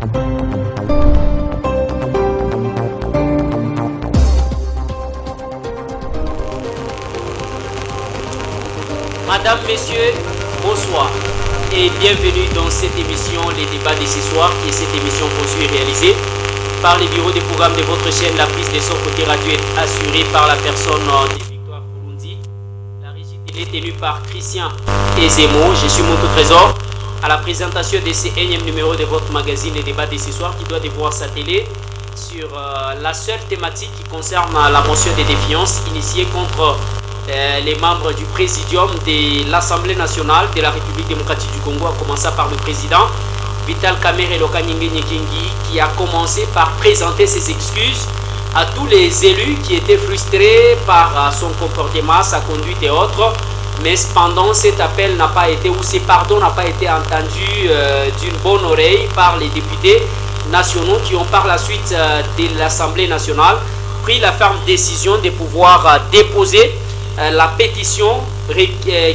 Madame, Messieurs, bonsoir et bienvenue dans cette émission, les débats de ce soir, qui est cette émission conçue et réalisée par les bureaux des programmes de votre chaîne. La prise de son côté radio est assurée par la personne de Victoire Burundi. La régie télé est tenue par Christian Ezemo. Je suis Moto Trésor à la présentation de ce énième numéro de votre magazine, les débats de ce soir, qui doit devoir s'atteler sur la seule thématique qui concerne la motion de défiance initiée contre les membres du présidium de l'Assemblée nationale de la République démocratique du Congo, à commencer par le président Vital Kamerhe Lokanyenge-Nyekengi, qui a commencé par présenter ses excuses à tous les élus qui étaient frustrés par son comportement, sa conduite et autres. Mais cependant, cet appel n'a pas été, ou ces pardons n'a pas été entendu d'une bonne oreille par les députés nationaux qui ont par la suite de l'Assemblée nationale pris la ferme décision de pouvoir déposer la pétition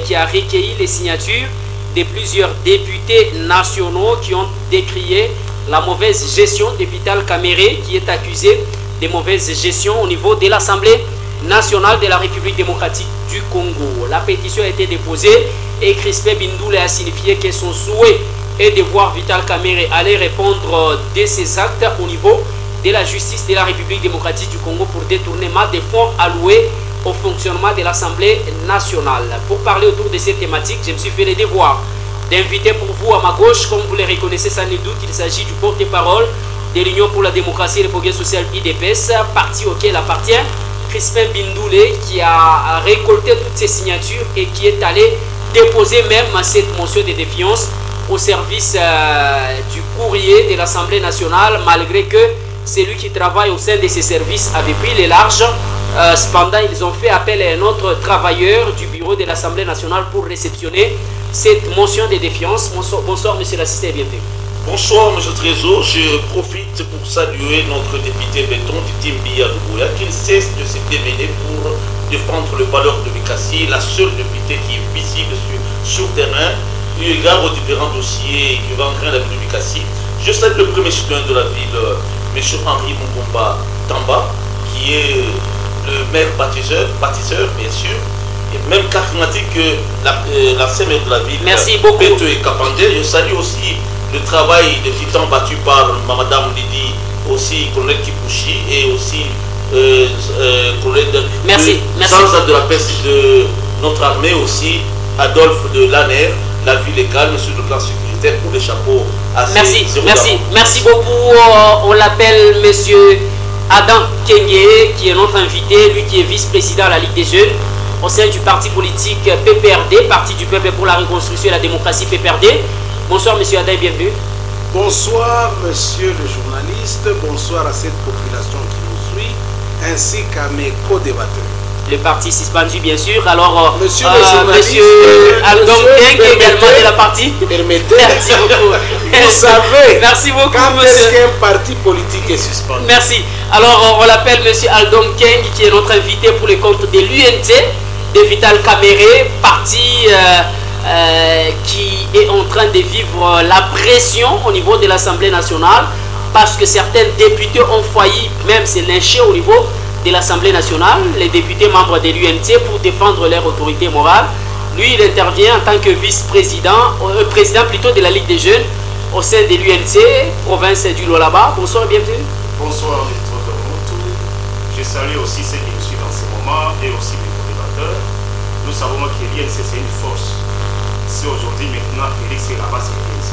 qui a recueilli les signatures de plusieurs députés nationaux qui ont décrié la mauvaise gestion de Vital Kamerhe, qui est accusé de mauvaise gestion au niveau de l'Assemblée nationale de la République démocratique du Congo. La pétition a été déposée et Crispin Bindoule a signifié que son souhait est de voir Vital Kamerhe aller répondre de ses actes au niveau de la justice de la République démocratique du Congo pour détournement des fonds alloués au fonctionnement de l'Assemblée nationale. Pour parler autour de cette thématique, je me suis fait le devoir d'inviter pour vous à ma gauche, comme vous les reconnaissez sans nul doute, il s'agit du porte-parole de l'Union pour la démocratie et le progrès social IDPS, parti auquel appartient Crispin Bindoule, qui a récolté toutes ces signatures et qui est allé déposer même cette motion de défiance au service du courrier de l'Assemblée nationale, malgré que celui qui travaille au sein de ces services avait pris les larges. Cependant, ils ont fait appel à un autre travailleur du bureau de l'Assemblée nationale pour réceptionner cette motion de défiance. Bonsoir, monsieur l'assistant, et bienvenue. Bonsoir, monsieur Trésor. Je profite pour saluer notre député béton du Team Bia Doumbouya, qui ne cesse de se démener pour défendre les valeurs de Mikassi, la seule députée qui est visible sur terrain, eu égard aux différents dossiers qui vont entrer dans la ville de Mikassi. Je salue le premier citoyen de la ville, monsieur Henri Mungomba Tamba, qui est le maire bâtisseur, bien sûr, et même charismatique que l'ancien maire de la ville. Merci beaucoup. Beto et Kapandé. Je salue aussi le travail de titans battu par Madame Lydie, aussi colonel Kipouchi et aussi colonel de la peste de notre armée, aussi Adolphe de Lanner, la ville légale, sur le plan sécuritaire, pour les chapeaux. Merci beaucoup. On l'appelle monsieur Adam Kenge, qui est notre invité, lui qui est vice-président à la Ligue des Jeunes au sein du parti politique PPRD, Parti du Peuple pour la Reconstruction et la Démocratie PPRD. Bonsoir monsieur Adam et bienvenue. Bonsoir monsieur le journaliste, bonsoir à cette population qui nous suit, ainsi qu'à mes co-débatteurs. Le parti suspendu bien sûr. Alors monsieur le journaliste, monsieur Aldom Keng également de la partie. Permettez. Merci beaucoup. Vous savez, merci beaucoup, quand est-ce qu'un parti politique est suspendu? Merci. Alors on l'appelle monsieur Aldom Keng, qui est notre invité pour les comptes de l'UNT de Vital Kamerhe, parti qui est en train de vivre la pression au niveau de l'Assemblée nationale, parce que certains députés ont failli même se lyncher au niveau de l'Assemblée nationale, les députés membres de l'UNT, pour défendre leur autorité morale. Lui, il intervient en tant que vice-président, président plutôt de la Ligue des Jeunes au sein de l'UNT, province du Lualaba. Bonsoir et bienvenue. Bonsoir, M. Moto. Je salue aussi ceux qui nous suivent dans ce moment et aussi mes co-débatteurs. Nous savons que l'UNC c'est une force. Si aujourd'hui, maintenant, Félix est là-bas, c'est l'UNC.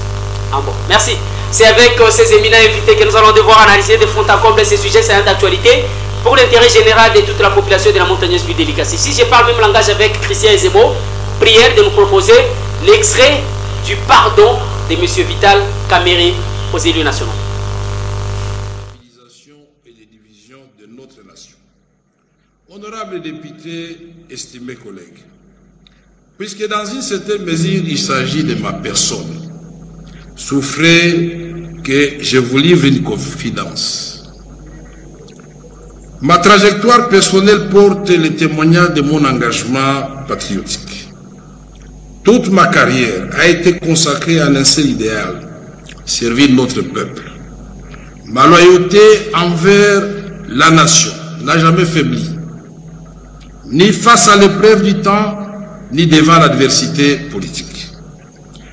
Ah bon, merci. C'est avec ces éminents invités que nous allons devoir analyser de fond en comble ces sujets, c'est d'actualité pour l'intérêt général de toute la population de la montagneuse ville délicate. Si je parle même langage avec Christian Ezemo, prière de nous proposer l'extrait du pardon de M. Vital Kamerhe aux élus nationaux. Et des divisions de notre nation. Honorables députés, estimés collègues, puisque dans une certaine mesure il s'agit de ma personne, souffrez que je vous livre une confidence. Ma trajectoire personnelle porte le témoignage de mon engagement patriotique. Toute ma carrière a été consacrée à un seul idéal, servir notre peuple. ma loyauté envers la nation n'a jamais faibli, ni face à l'épreuve du temps, ni devant l'adversité politique.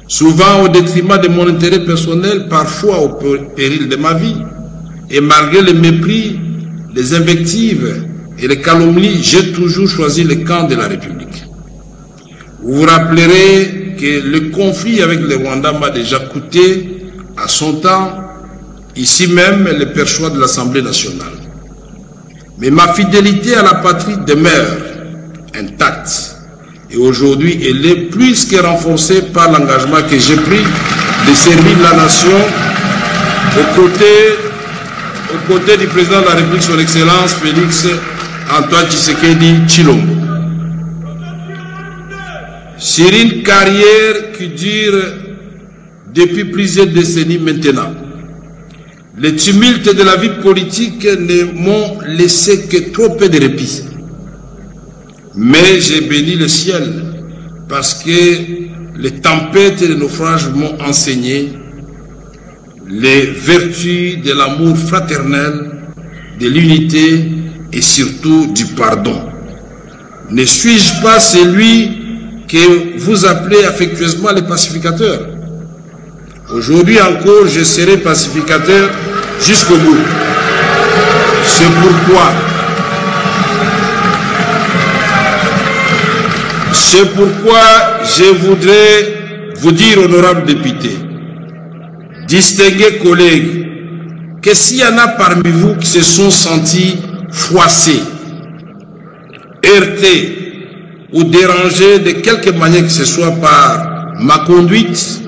Souvent au détriment de mon intérêt personnel, parfois au péril de ma vie, et malgré le mépris, les invectives et les calomnies, j'ai toujours choisi le camp de la République. Vous vous rappellerez que le conflit avec le Rwanda m'a déjà coûté, à son temps, ici même, le perchoir de l'Assemblée nationale. Mais ma fidélité à la patrie demeure intacte. Et aujourd'hui, elle est plus que renforcée par l'engagement que j'ai pris de servir la nation aux côtés du président de la République, son Excellence Félix Antoine Tshisekedi Tshilombo. Sur une carrière qui dure depuis plusieurs décennies maintenant, les tumultes de la vie politique ne m'ont laissé que trop peu de répit. Mais j'ai béni le ciel parce que les tempêtes et les naufrages m'ont enseigné les vertus de l'amour fraternel, de l'unité et surtout du pardon. Ne suis-je pas celui que vous appelez affectueusement le pacificateur? Aujourd'hui encore, je serai pacificateur jusqu'au bout. C'est pourquoi je voudrais vous dire, honorables députés, distingués collègues, que s'il y en a parmi vous qui se sont sentis froissés, heurtés ou dérangés de quelque manière que ce soit par ma conduite,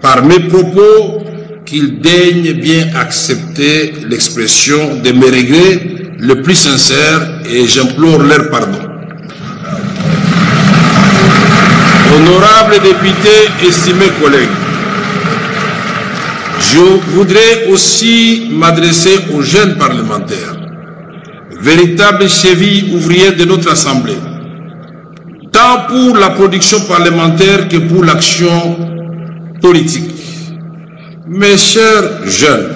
par mes propos, qu'ils daignent bien accepter l'expression de mes regrets le plus sincère et j'implore leur pardon. Honorables députés, estimés collègues, je voudrais aussi m'adresser aux jeunes parlementaires, véritables chevilles ouvrières de notre Assemblée, tant pour la production parlementaire que pour l'action politique. Mes chers jeunes,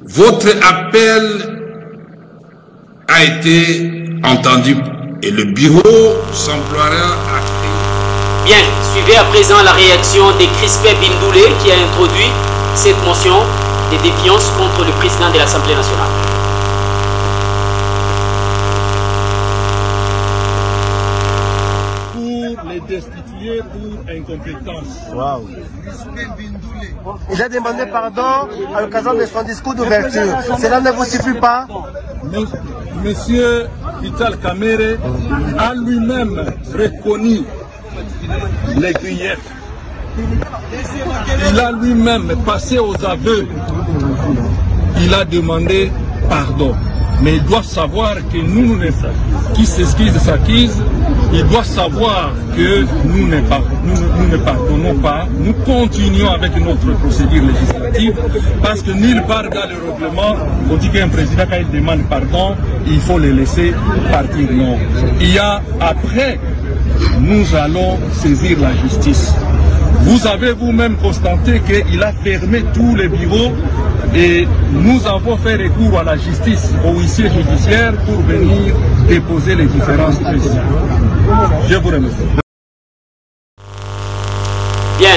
votre appel a été entendu et le bureau s'emploiera à créer. Bien, suivez à présent la réaction de Crispin Bindoulé qui a introduit cette motion de défiance contre le président de l'Assemblée nationale. Pour les destituer pour incompétence. Wow. Il a demandé pardon à l'occasion de son discours d'ouverture. Cela ne vous suffit pas? Monsieur Vital Kamerhe a lui-même reconnu les griefs. Il a lui-même passé aux aveux. Il a demandé pardon. Mais il doit savoir que nous, qui s'excuse s'accuse, il doit savoir que nous ne pardonnons pas, nous continuons avec notre procédure législative, parce que nulle part dans le règlement, on dit qu'un président, quand il demande pardon, il faut le laisser partir. Non. Il y a après, nous allons saisir la justice. Vous avez vous-même constaté qu'il a fermé tous les bureaux et nous avons fait recours à la justice, au huissier judiciaire pour venir déposer les différences précises. Je vous remercie. Bien,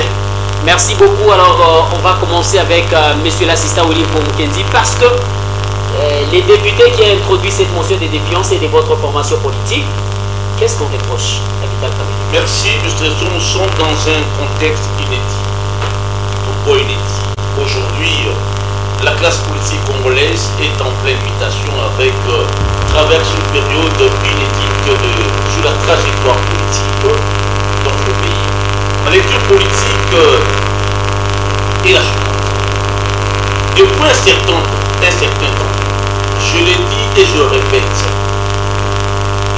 merci beaucoup. Alors, on va commencer avec monsieur l'assistant Willy Mukendi parce que les députés qui ont introduit cette motion de défiance et de votre formation politique, qu'est-ce qu'on reproche à Vital Kamerhe? Merci, Monsieur Trésor. Nous sommes dans un contexte inédit. Pourquoi inédit? Aujourd'hui, la classe politique congolaise est en pleine mutation avec traverse une période inédite sur la trajectoire politique dans notre pays. La lecture politique est la suivante. Depuis un certain temps, je le dis et je le répète,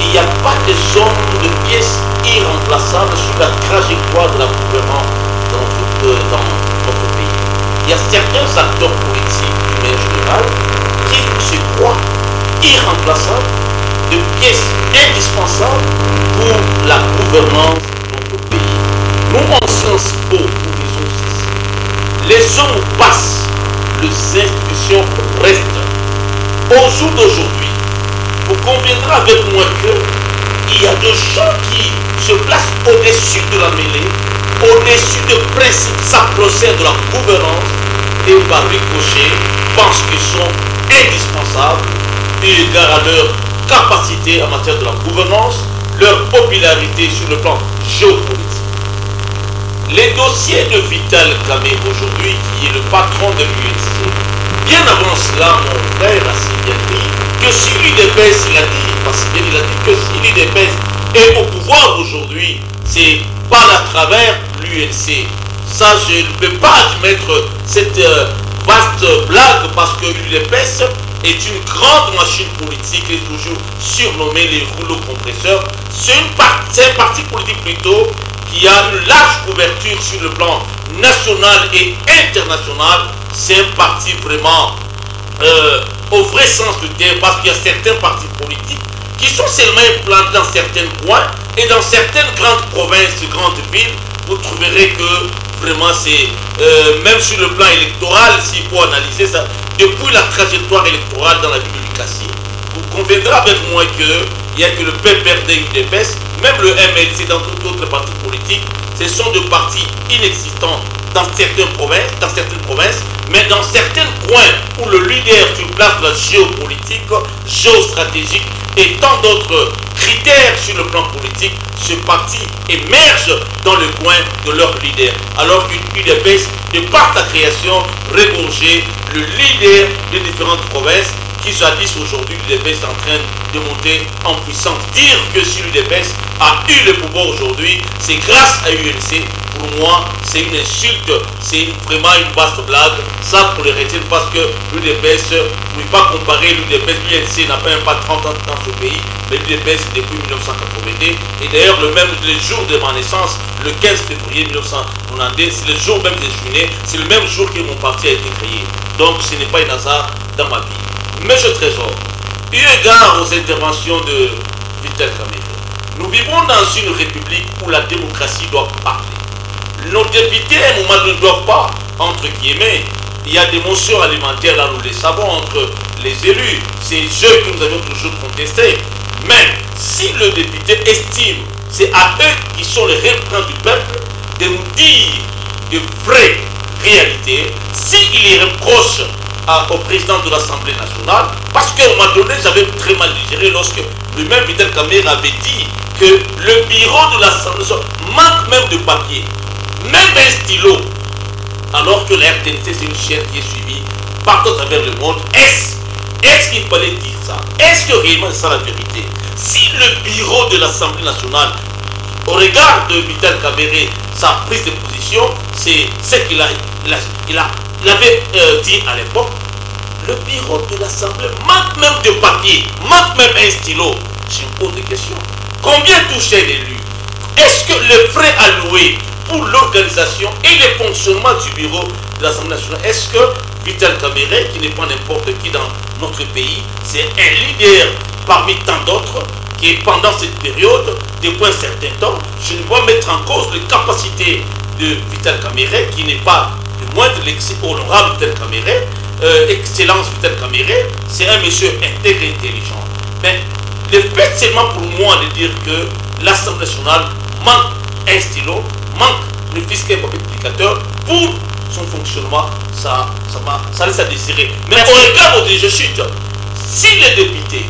il n'y a pas de zone de pièces irremplaçables sur la trajectoire de la gouvernance dans notre pays. Il y a certains acteurs politiques du même général qui se croient irremplaçables, de pièces indispensables pour la gouvernance de notre pays. Nous, en Sciences Po, nous disons ceci. Les hommes passent, les institutions restent. Au jour d'aujourd'hui, vous conviendrez avec moi qu'il y a des gens qui se placent au-dessus de la mêlée, au-dessus des principes sacro-saints de la gouvernance, et par ricochet pensent qu'ils sont indispensables eu égard à leur capacité en matière de la gouvernance, leur popularité sur le plan géopolitique. Les dossiers de Vital Kamerhe aujourd'hui, qui est le patron de l'UNC, bien avant cela, mon frère a si bien dit que si l'UDPS, il a dit que si l'UDPS est au pouvoir aujourd'hui, c'est pas à travers l'UNC. Ça, je ne peux pas admettre cette vaste blague parce que l'UDPS est une grande machine politique et toujours surnommée les rouleaux compresseurs. C'est un parti politique plutôt qui a une large couverture sur le plan national et international. C'est un parti vraiment au vrai sens du terme, parce qu'il y a certains partis politiques qui sont seulement implantés dans certains coins et dans certaines grandes provinces, grandes villes. Vous trouverez que vraiment c'est, même sur le plan électoral, s'il faut analyser ça, depuis la trajectoire électorale dans la ville de Likasi, vous conviendrez avec moi qu'il n'y a que le PPRD UDPS, même le MLC dans tout autre parti politique, ce sont des partis inexistants dans certaines provinces, mais dans certains coins où le leader sur place de la géopolitique, géostratégique et tant d'autres critères sur le plan politique, ce parti émerge dans le coin de leur leader. Alors qu'une UDPS, de par sa création, regorgeait le leader des différentes provinces qui jadis aujourd'hui l'UDPS est en train de monter en puissance. Dire que si l'UDPS a eu le pouvoir aujourd'hui, c'est grâce à l'UNC. Pour moi, c'est une insulte, c'est vraiment une vaste blague. Ça, pour les retenir, parce que l'UDPS, vous ne pouvez pas comparer l'UDPS, l'UNC n'a pas même pas 30 ans dans ce pays, mais l'UDPS depuis 1982. Et d'ailleurs, le jour de ma naissance, le 15 février 1990, c'est le jour même que je suis né, c'est le même jour que mon parti a été créé. Donc, ce n'est pas un hasard dans ma vie. Monsieur Trésor, eu égard aux interventions de Vital Kamerhe, nous vivons dans une république où la démocratie doit parler. Nos députés, à un moment, ne doivent pas, entre guillemets, il y a des motions alimentaires, là nous les savons, entre les élus, c'est eux que nous avons toujours contestés. Mais si le député estime, c'est à eux qui sont les représentants du peuple, de nous dire de vraies réalités, s'il les reproche au président de l'Assemblée nationale, parce qu'à un moment donné, j'avais très mal digéré lorsque lui-même, Vital Kamerhe, avait dit que le bureau de l'Assemblée nationale manque même de papier, même un stylo, alors que la RTNC, c'est une chaîne qui est suivie partout à travers le monde. Est-ce qu'il fallait dire ça? Est-ce que réellement c'est ça la vérité? Si le bureau de l'Assemblée nationale, au regard de Vital Kamerhe, sa prise de position, c'est ce qu'il avait dit à l'époque, le bureau de l'Assemblée manque même de papier, manque même un stylo. Je me pose des questions. Combien touchait l'élu? Est-ce que les frais alloués pour l'organisation et le fonctionnement du bureau de l'Assemblée nationale, est-ce que Vital Kamerhe, qui n'est pas n'importe qui dans notre pays, c'est un leader parmi tant d'autres, qui pendant cette période, depuis un certain temps, je ne vois mettre en cause les capacités de Vital Kamerhe, qui n'est pas de moins de l'ex-honorable Vital Kamerhe, excellence Vital Kamerhe, c'est un monsieur intègre et intelligent. Mais le fait seulement pour moi de dire que l'Assemblée nationale manque un stylo, manque le fiscal publicateur pour son fonctionnement, ça laisse à désirer. Mais au regard de je chute, si les députés,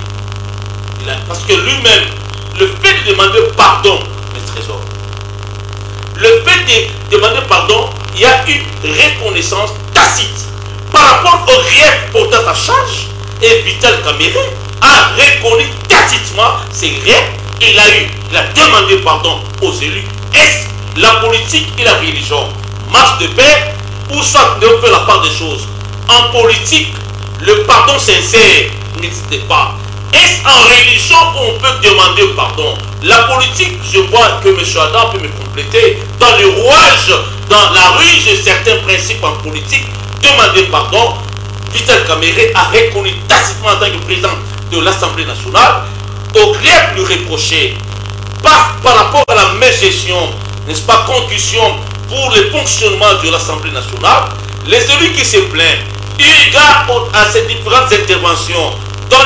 parce que lui-même, le fait de demander pardon, le Trésor, le fait de demander pardon, il y a une reconnaissance tacite par rapport au réel portant sa charge, et Vital Kamerhe a reconnu tacitement ses réels, il a demandé pardon aux élus. Est-ce la politique et la religion marchent de pair, ou soit de faire la part des choses? En politique, le pardon sincère n'existe pas. Est-ce en religion qu'on peut demander pardon? La politique, je vois que M. Adam peut me compléter, dans le rouage, dans la rue de certains principes en politique, demander pardon. Vital Kamerhe a reconnu tacitement en tant que président de l'Assemblée nationale, au greffe lui reprocher par rapport à la mégestion, n'est-ce pas, concussion pour le fonctionnement de l'Assemblée nationale. Les élus qui se plaignent, eu égard à ces différentes interventions dans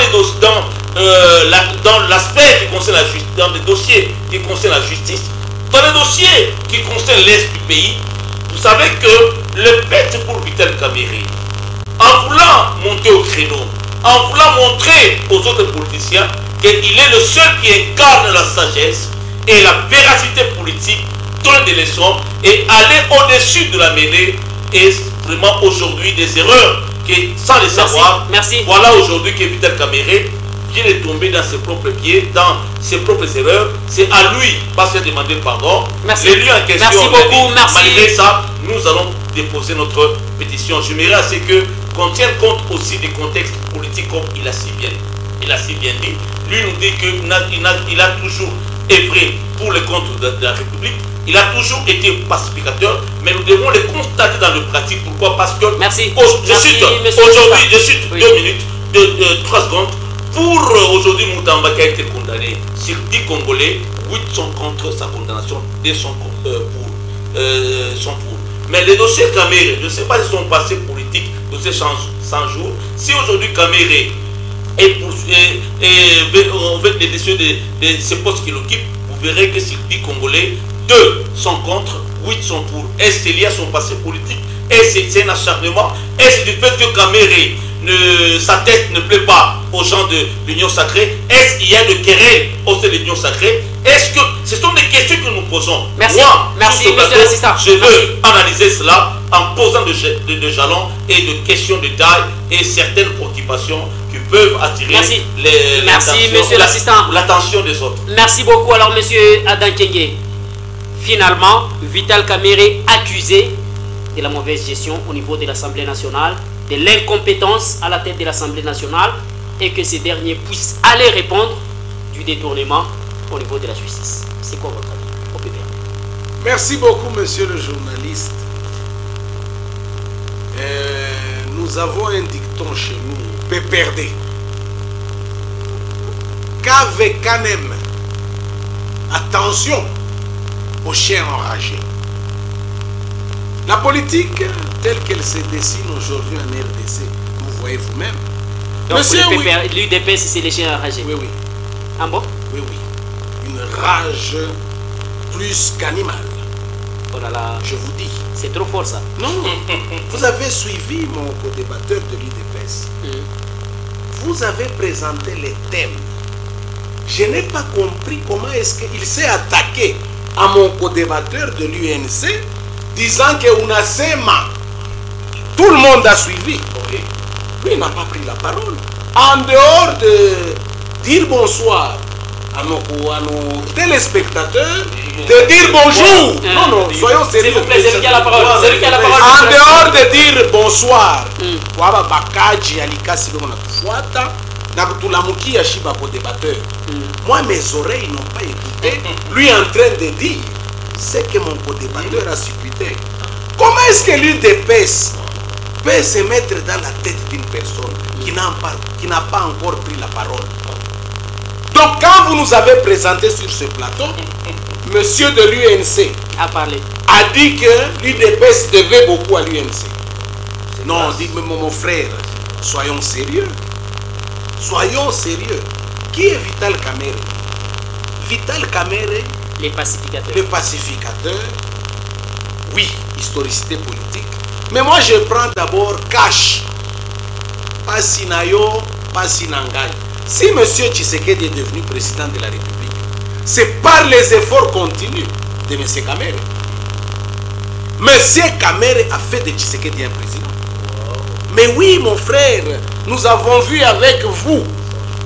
l'aspect qui concerne la justice, dans les dossiers qui concernent la justice, dans les dossiers qui concernent l'Est du pays, vous savez que le fait pour Vital Kamerhe, en voulant monter au créneau, en voulant montrer aux autres politiciens qu'il est le seul qui incarne la sagesse et la véracité politique, donne des leçons et aller au-dessus de la mêlée, est vraiment aujourd'hui des erreurs que, sans les savoir, voilà aujourd'hui que Vital Kamerhe vient de tomber dans ses propres pieds, dans ses propres erreurs. C'est à lui, parce qu'il a demandé pardon. Les lieux en question, merci beaucoup, merci. Malgré ça, nous allons déposer notre pétition. J'aimerais assez qu'on tienne compte aussi des contextes politiques comme il a si bien dit. Lui nous dit qu'il a toujours œuvré pour le compte de la République. Il a toujours été pacificateur, mais nous devons le constater dans le pratique. Pourquoi? Parce que aujourd'hui, je cite 2 minutes, 3 secondes. Pour aujourd'hui, Moutamba qui a été condamné sur 10 Congolais, 8 sont contre sa condamnation, 2 sont pour. Mais les dossiers Kamerhe, je ne sais pas s'ils sont passés politiques, dossiers 100 jours. Si aujourd'hui Kamerhe avec les décisions de ces postes qu'il occupe, vous verrez que sur 10 Congolais, 2 sont contre, 8 sont pour. Est-ce qu'il y a son passé politique? Est-ce que c'est un acharnement? Est-ce du fait que Kamerhe, sa tête ne plaît pas aux gens de l'Union Sacrée? Est-ce qu'il y a de querelles au sein de l'Union Sacrée? Est-ce que ce sont des questions que nous posons? Merci, moi, merci, monsieur l'assistant. Je veux analyser cela en posant de jalons et de questions de taille et certaines préoccupations qui peuvent attirer l'attention des autres. Merci beaucoup. Alors, monsieur Adam Kenge, finalement, Vital Kamerhe accusé de la mauvaise gestion au niveau de l'Assemblée nationale, de l'incompétence à la tête de l'Assemblée nationale, et que ces derniers puissent aller répondre du détournement au niveau de la justice. C'est quoi votre avis au PPR? Merci beaucoup, monsieur le journaliste. Nous avons un dicton chez nous, PPRD. Cave canem. Attention aux chiens enragés. La politique telle qu'elle se dessine aujourd'hui en RDC, vous voyez vous-même. Donc l'UDPS, c'est les chiens enragés. Oui, oui. Ah bon? Oui, oui. Une rage plus qu'animale. Oh là là. Je vous dis. C'est trop fort ça. Non. Vous avez suivi mon co-débatteur de l'UDPS. Vous avez présenté les thèmes. Je n'ai pas compris comment est-ce qu'il s'est attaqué à mon co-débatteur de l'UNC, disant que Unasema, tout le monde a suivi. Lui, il n'a pas pris la parole. En dehors de dire bonsoir à nos téléspectateurs, de dire bonjour. Non, non, soyons sérieux. S'il vous plaît, c'est lui qui a la parole. C'est lui qui a la parole. En dehors de dire bonsoir, Waba Bakaji Alikasi Fuata, Nakutulamuki Shiba pour débatteur. Moi, mes oreilles n'ont pas écouté. Lui en train de dire ce que mon co-débatteur a supputé. Comment est-ce que l'UDPS peut se mettre dans la tête d'une personne qui n'a pas encore pris la parole? Donc quand vous nous avez présenté sur ce plateau, monsieur de l'UNC a dit que l'UDPS devait beaucoup à l'UNC. Non, dites-moi mon frère, soyons sérieux. Soyons sérieux. Qui est Vital Kamerhe? Vital Kamerhe, le pacificateur, oui, historicité politique. Mais moi je prends d'abord cash. Pas Sinayo, pas Sinangai. Si M. Tshisekedi est devenu président de la République, c'est par les efforts continus de M. Kamerhe. M. Kamerhe a fait de Tshisekedi un président. Mais oui, mon frère, nous avons vu avec vous,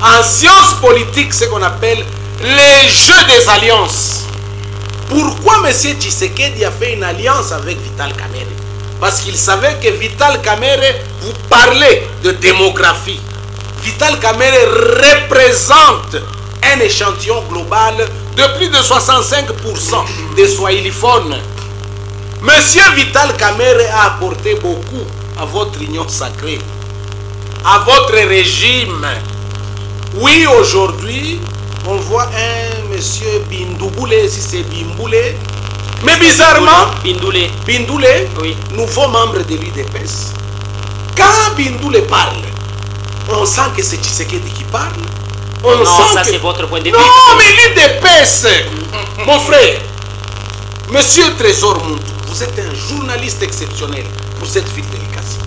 en sciences politiques, ce qu'on appelle les jeux des alliances. Pourquoi M. Tshisekedi a fait une alliance avec Vital Kamerhe? Parce qu'il savait que Vital Kamerhe, vous parlez de démographie. Vital Kamerhe représente un échantillon global de plus de 65% des swahiliphones. Monsieur Vital Kamerhe a apporté beaucoup à votre union sacrée, à votre régime. Oui, aujourd'hui, on voit un monsieur Bindouboulé, si c'est Bimboulé, mais bizarrement, Bindoulé, oui, nouveau membre de l'UDPS. Quand Bindoule parle, on sent que c'est Tshisekedi qui parle. On Non, sent ça que... c'est votre point de vue. Non, mais l'UDPS, mon frère, Monsieur Trésor Muntu, vous êtes un journaliste exceptionnel pour cette ville de Likasi.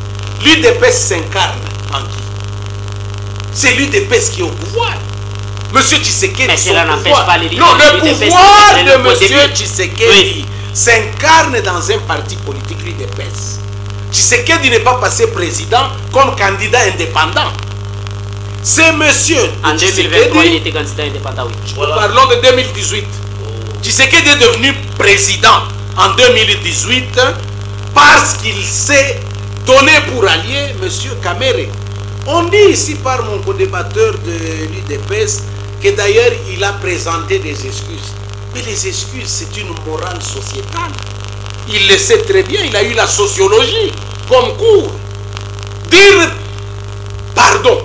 L'UDPS s'incarne en qui? C'est l'UDPS qui est au pouvoir. Monsieur Tshisekedi, mais cela n'empêche pas les non, le l'UDPS, pouvoir c'est de le point de Monsieur vue. Tshisekedi Oui. s'incarne dans un parti politique, l'UDPS. Tshisekedi n'est pas passé président comme candidat indépendant. C'est monsieur En 2023, il Tshisekedi. était candidat indépendant, oui. Voilà. Parlons de 2018. Tshisekedi est devenu président en 2018 parce qu'il s'est donné pour allié monsieur Kamere. On dit ici par mon co-débatteur de l'UDPS que d'ailleurs il a présenté des excuses. Mais les excuses, c'est une morale sociétale. Il le sait très bien, il a eu la sociologie comme cours. Dire pardon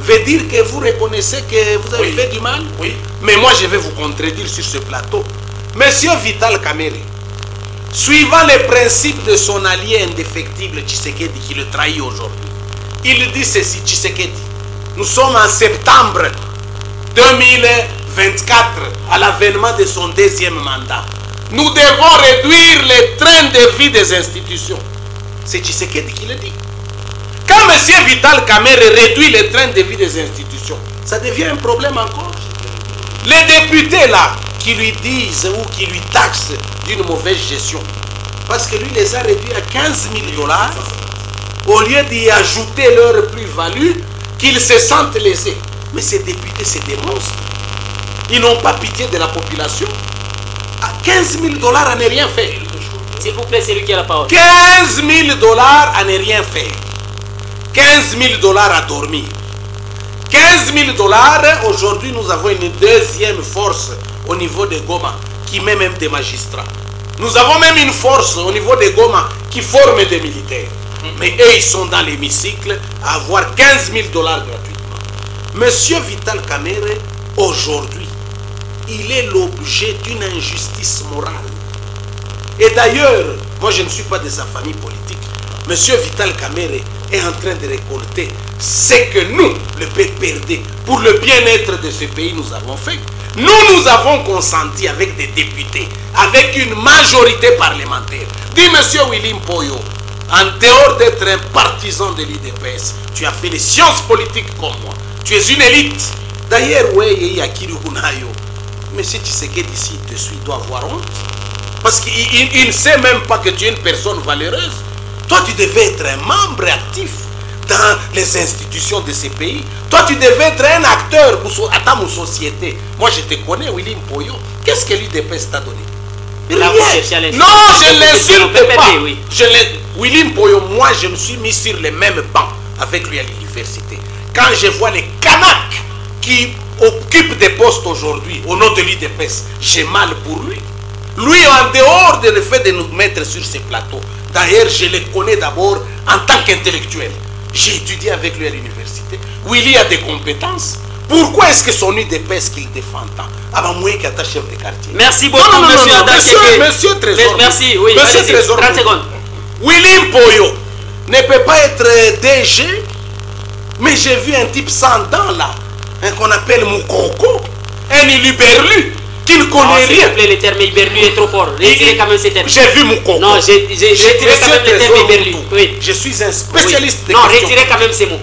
veut dire que vous reconnaissez que vous avez Oui. fait du mal. Oui. Mais moi, je vais vous contredire sur ce plateau. Monsieur Vital Kamerhe, suivant les principes de son allié indéfectible Tshisekedi qui le trahit aujourd'hui, il dit ceci, Tshisekedi, nous sommes en septembre 2024, à l'avènement de son deuxième mandat. Nous devons réduire les trains de vie des institutions. C'est Tshisekedi qui le dit. Quand M. Vital Kamerhe réduit les trains de vie des institutions, ça devient un problème encore. Les députés là, qui lui disent ou qui lui taxent d'une mauvaise gestion, parce que lui les a réduits à 15 000 $, au lieu d'y ajouter leur plus-value, qu'ils se sentent lésés. Mais ces députés, c'est des monstres. Ils n'ont pas pitié de la population. À 15 000 $ à ne rien faire. S'il vous plaît, c'est lui qui a la parole. 15 000 $ à ne rien faire. 15 000 $ à dormir. 15 000 $, aujourd'hui nous avons une deuxième force au niveau de Goma qui met même des magistrats. Nous avons même une force au niveau de Goma qui forme des militaires. Mais eux, ils sont dans l'hémicycle à avoir 15 000 $ gratuitement. Monsieur Vital Kamerhe, aujourd'hui, il est l'objet d'une injustice morale. Et d'ailleurs, moi je ne suis pas de sa famille politique. Monsieur Vital Kamerhe est en train de récolter ce que nous, le PPRD, pour le bien-être de ce pays, nous avons fait. Nous avons consenti avec des députés, avec une majorité parlementaire. Dis monsieur Willy Mpoyo, en dehors d'être un partisan de l'UDPS, tu as fait les sciences politiques comme moi. Tu es une élite. D'ailleurs, oui, Yakiri Hunayo, monsieur Tshisekedi, ici, te suit, doit avoir honte. Parce qu'il ne sait même pas que tu es une personne valeureuse. Toi, tu devais être un membre actif dans les institutions de ces pays. Toi, tu devais être un acteur dans mon société. Moi, je te connais, Willy Mpoyo. Qu'est-ce que l'UDPS t'a donné? Là, vous cherchez à Rien. l'insulter. Non, je ne l'insulte pas. Oui. Willy Mpoyo, moi, je me suis mis sur les mêmes bancs avec lui à l'université. Quand je vois les Kanaks qui occupent des postes aujourd'hui au nom de l'UDPS, j'ai mal pour lui. Lui, en dehors de le fait de nous mettre sur ces plateaux, d'ailleurs, je le connais d'abord en tant qu'intellectuel. J'ai étudié avec lui à l'université. Willy a des compétences. Pourquoi est-ce que son UDPS qu'il défend tant? Ah ben, moi qui est chef de quartier. Merci beaucoup, monsieur Adakeke. Monsieur Trésor. Merci, oui. Monsieur allez-y, Trésor. 30 secondes. Willy Mpoyo ne peut pas être DG, mais j'ai vu un type sans dents là, qu'on appelle Moukoko, un Iluberlu, qui ne connaît S'il rien. vous plaît, le terme Iberlu est trop fort. Retirez quand même ces termes. J'ai vu Moukoko. Non, j'ai retiré quand même le terme Iberlu. Oui. Je suis un spécialiste Oui. de Non, questions. retirez quand même ces mots.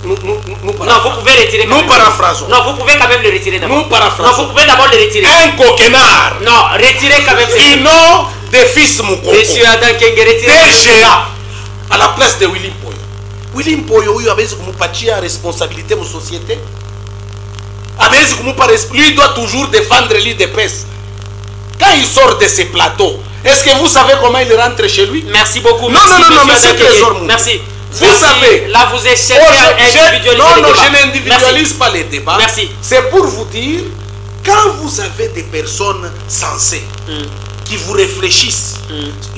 Nous Non, vous pouvez retirer quand Nous même. paraphrasons. Non, vous pouvez quand même le retirer d'abord. Nous paraphrasons. Non, vous pouvez d'abord le retirer. Un coquenard Non, retirez quand même ces du mots. nom de fils Moukoko. Monsieur Adam Kenge, retirez. DGA à la place de Willy Mpoyo. Willy Mpoyo, lui, avait une responsabilité de société. Lui doit toujours défendre l'UDPS. Quand il sort de ces plateaux, est-ce que vous savez comment il rentre chez lui? Merci beaucoup. Non, merci, non, monsieur monsieur Adam Kenge. Trésor Mou. Merci. Vous Merci. savez. Là, vous êtes Oh, à individualiser non, les non, débats. je n'individualise Merci. pas les débats. Merci. C'est pour vous dire, quand vous avez des personnes sensées qui vous réfléchissent,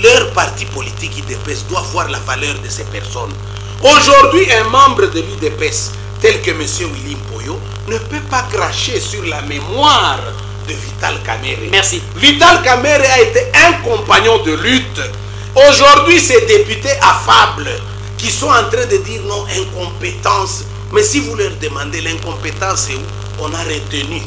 leur parti politique UDPS doit voir la valeur de ces personnes. Aujourd'hui, un membre de l'UDPS, tel que M. Willy Mpoyo, ne peut pas cracher sur la mémoire de Vital Kamerhe. Merci. Vital Kamerhe a été un compagnon de lutte. Aujourd'hui, ces députés affables qui sont en train de dire non, incompétence. Mais si vous leur demandez l'incompétence, c'est où? On a retenu.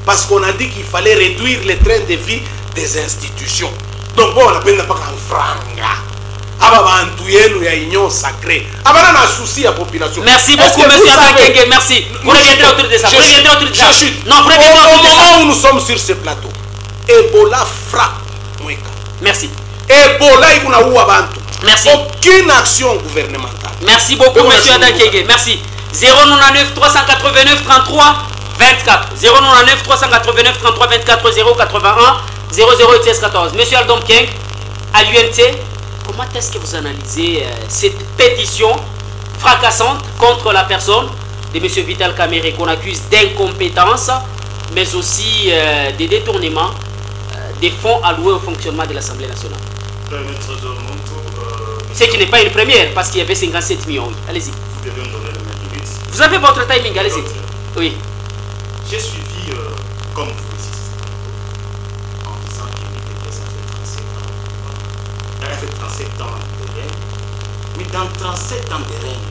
Parce qu'on a dit qu'il fallait réduire les trains de vie des institutions. Donc bon, on appelle pas qu'un franga. Il y a une union sacrée. Il y a un souci à la population. Merci beaucoup, monsieur Abakenge. Merci. Vous reviendrez autour de ça. Vous reviendrez autour de ça. Non, vous reviendrez autour de ça. Au moment où nous sommes sur ce plateau, Ebola frappe Mweka. Merci. Ebola, il y a merci. Aucune action gouvernementale. Merci beaucoup, monsieur Abakenge. Merci. 099 389 33 24. 099 389 33 24 081 00 14. Monsieur Aldom Keng, à l'UNT, comment est-ce que vous analysez cette pétition fracassante contre la personne de M. Vital Kamerhe qu'on accuse d'incompétence, mais aussi de détournement des fonds alloués au fonctionnement de l'Assemblée nationale? Ce qui n'est pas une première, parce qu'il y avait 57 millions. Oui. Allez-y. Vous avez votre timing, allez-y. Oui. J'ai suivi, comme vous le dites, en disant qu'il a fait 37 ans de règne. Mais dans 37 ans de règne,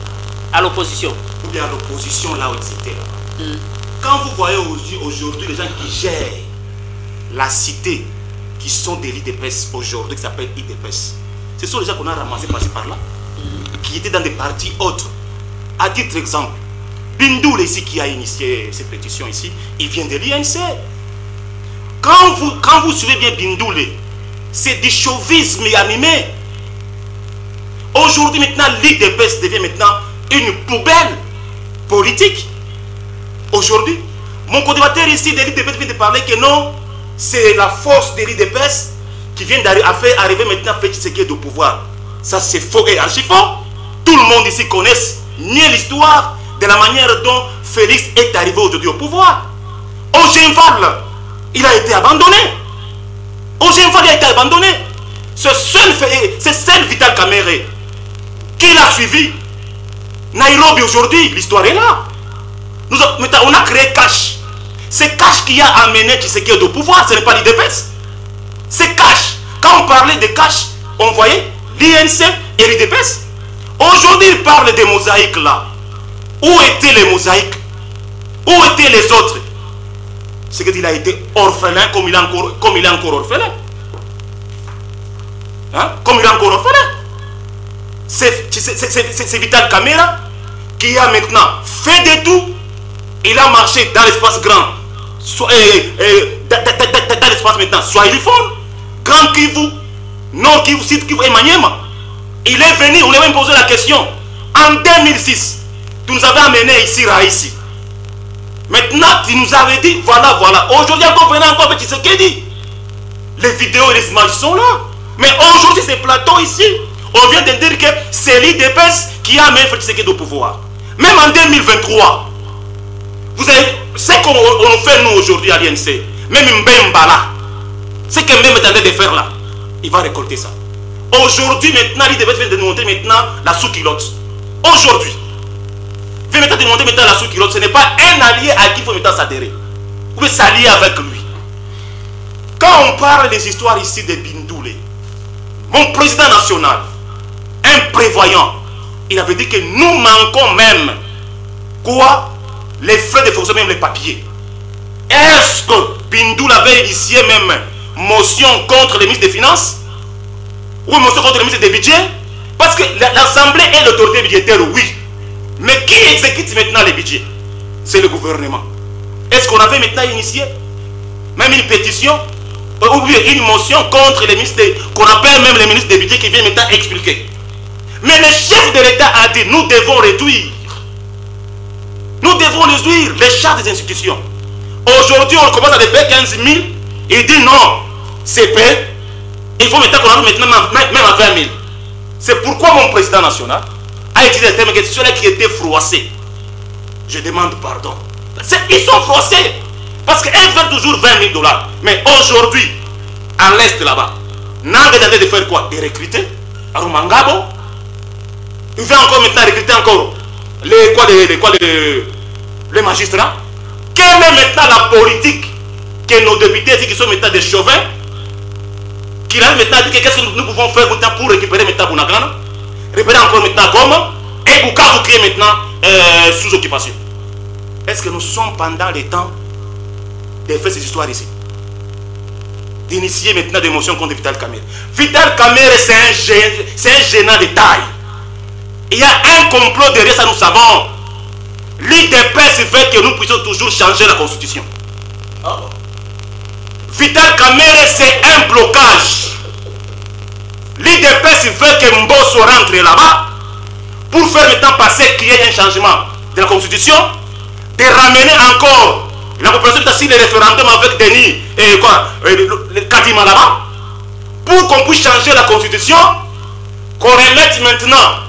à l'opposition. Ou bien à l'opposition, là où ils étaient là. Quand vous voyez aujourd'hui les gens qui gèrent la cité, qui sont des lits de presse aujourd'hui, qui s'appellent IDPS, ce sont les gens qu'on a ramassés par là, qui étaient dans des partis autres. À titre d'exemple, Bindoul ici qui a initié cette pétition ici, il vient de l'INC. Quand vous suivez bien Bindoul, c'est du chauvisme animé. Aujourd'hui maintenant, l'IDPS devient maintenant une poubelle politique. Aujourd'hui, mon co-débatteur ici de l'IDPS vient de parler que non, c'est la force de l'IDPS qui vient d'arriver maintenant à faire ce qui est au pouvoir. Ça c'est faux et archi faux. Tout le monde ici connaît ni l'histoire de la manière dont Félix est arrivé aujourd'hui au pouvoir. Ogenval, il a été abandonné. Ogenval a été abandonné. C'est seul Vital Kamerhe qui l'a suivi. Nairobi aujourd'hui, l'histoire est là. On a créé Cash. C'est Cash qui a amené Tshisekedi au pouvoir, ce n'est pas l'IDPS. C'est Cash. Quand on parlait de Cash, on voyait l'INC et l'IDPS. Aujourd'hui, il parle des mosaïques là. Où étaient les mosaïques? Où étaient les autres? C'est qu'il a été orphelin comme il est encore orphelin. Hein? Comme il est encore orphelin. C'est Vital Kamerhe qui a maintenant fait des tout. Il a marché dans l'espace grand. Dans l'espace maintenant Swahiliphone, Grand Kivu, Nord Kivu, Sud Kivu et Maniema. Il est venu, on lui a même posé la question. En 2006, tu nous avais amené ici, Raïsi. Maintenant, tu nous avais dit, voilà. Aujourd'hui, on comprend encore ce qu'il dit. Les vidéos et les images sont là. Mais aujourd'hui, ces plateaux ici, on vient de dire que c'est l'IDPS qui a amené Tshisekedi au pouvoir. Même en 2023, vous avez ce qu'on fait nous aujourd'hui à l'INC, même Mbembala, ce que même est en train de faire là, il va récolter ça. Aujourd'hui, maintenant, l'IDPS vient de nous montrer maintenant la sous-culotte. Aujourd'hui, vient maintenant de montrer maintenant la sous-culotte. Ce n'est pas un allié à qui il faut maintenant s'adhérer. Vous pouvez s'allier avec lui. Quand on parle des histoires ici de Bindoul, mon président national, un prévoyant, il avait dit que nous manquons même quoi? Les frais de fonction, même les papiers. Est-ce que Bindoul avait initié même motion contre les ministres des Finances? Ou motion contre les ministres des Budgets? Parce que l'Assemblée est l'autorité budgétaire, oui. Mais qui exécute maintenant les budgets? C'est le gouvernement. Est-ce qu'on avait maintenant initié même une pétition ou bien une motion contre les ministres, qu'on appelle même les ministres des budgets qui viennent maintenant expliquer? Mais le chef de l'État a dit nous devons réduire. Nous devons réduire les charges des institutions. Aujourd'hui, on commence à payer 15 000. Il dit non, c'est payé. Il faut maintenant qu'on arrive maintenant même à 20 000. C'est pourquoi mon président national a utilisé le terme que ceux-là qui étaient froissés. Je demande pardon. Ils sont froissés. Parce qu'ils veulent toujours 20 000 $. Mais aujourd'hui, à l'est là-bas, Nanga est en train de faire quoi? De recruter Arumangabo. Il veut encore maintenant recruter encore les magistrats. Quelle est maintenant la politique que nos députés qui sont maintenant des chauvins, qui arrivent maintenant à dire qu'est-ce que nous pouvons faire maintenant pour récupérer maintenant Bunagana? répétez encore maintenant Goma, et Bukavu qui est maintenant sous occupation. Est-ce que nous sommes pendant les temps de faire ces histoires ici? D'initier maintenant des motions contre Vital Kamerhe. Vital Kamerhe, c'est un gênant de taille. Il y a un complot derrière ça, nous savons. L'IDPS fait que nous puissions toujours changer la constitution. Vital Kamerhe, c'est un blocage. L'IDPS veut que Mbosso rentre là-bas pour faire maintenant passer qu'il y ait un changement de la constitution, de ramener encore la population d'assis le référendum avec Denis et le Kadima là-bas, pour qu'on puisse changer la constitution, qu'on remette maintenant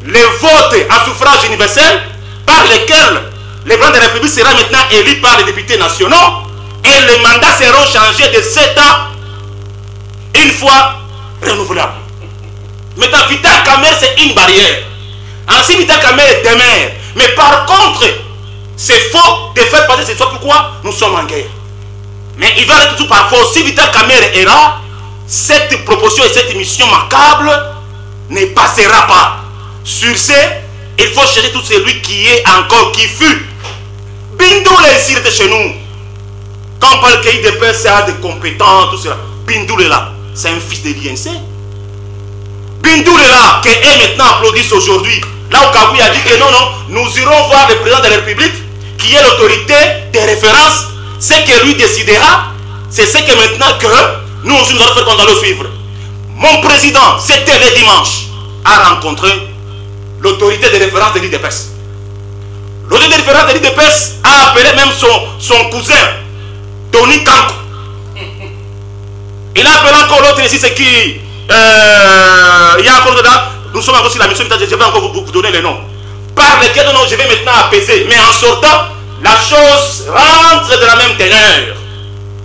les votes à suffrage universel par lesquels le président de la République sera maintenant élu par les députés nationaux et les mandats seront changés de 7 ans une fois renouvelable. Maintenant, Vital Kamerhe, c'est une barrière. Ainsi, Vital Kamerhe demeure. Mais par contre, c'est faux de faire passer cette fois. Pourquoi nous sommes en guerre? Mais il va être tout par force. Si Vital Kamerhe est là, cette proposition et cette mission macabre ne passera pas. Sur ce, il faut chercher tout celui qui est encore, qui fut. Bindoule ici, il était chez nous. Quand on parle qu'il y a des personnes, des compétents, tout cela. Bindoule est là. C'est un fils de l'INC. Bindoule est là, qui est maintenant applaudissent aujourd'hui. Là où Kaboui a dit que non, non, nous irons voir le président de la République, qui est l'autorité de référence. Ce que lui décidera, c'est ce que maintenant que nous aussi nous allons faire quand nous allons suivre. Mon président, c'était le dimanche, a rencontré l'autorité de référence de l'IDPS. L'autorité de référence de l'IDPS a appelé même son cousin, Tony Kanko. Il a appelé encore l'autre ici, c'est qui il y a encore dedans, nous sommes encore sur la mission, je vais encore vous donner les noms. Par lesquels je vais maintenant apaiser. Mais en sortant, la chose rentre de la même teneur.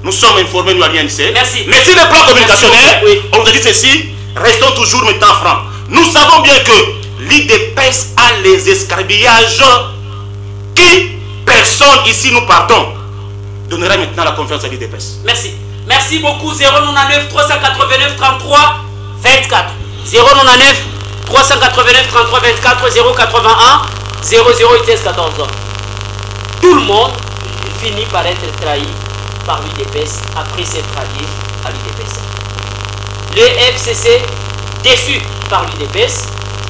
Nous sommes informés, nous, à l'INC. Merci. Mais sur le plan communicationnel, oui, on nous dit ceci, restons toujours maintenant francs. Nous savons bien que l'IDPS a les escarbillages qui, personne ici, nous partons, donnera maintenant la confiance à l'IDPS. Merci. Merci beaucoup. 099 389 33 24. 099 389 33 24 081 00 14 ans. Tout le monde finit par être trahi par l'UDPS après s'être allié à l'UDPS. Le FCC, déçu par l'UDPS,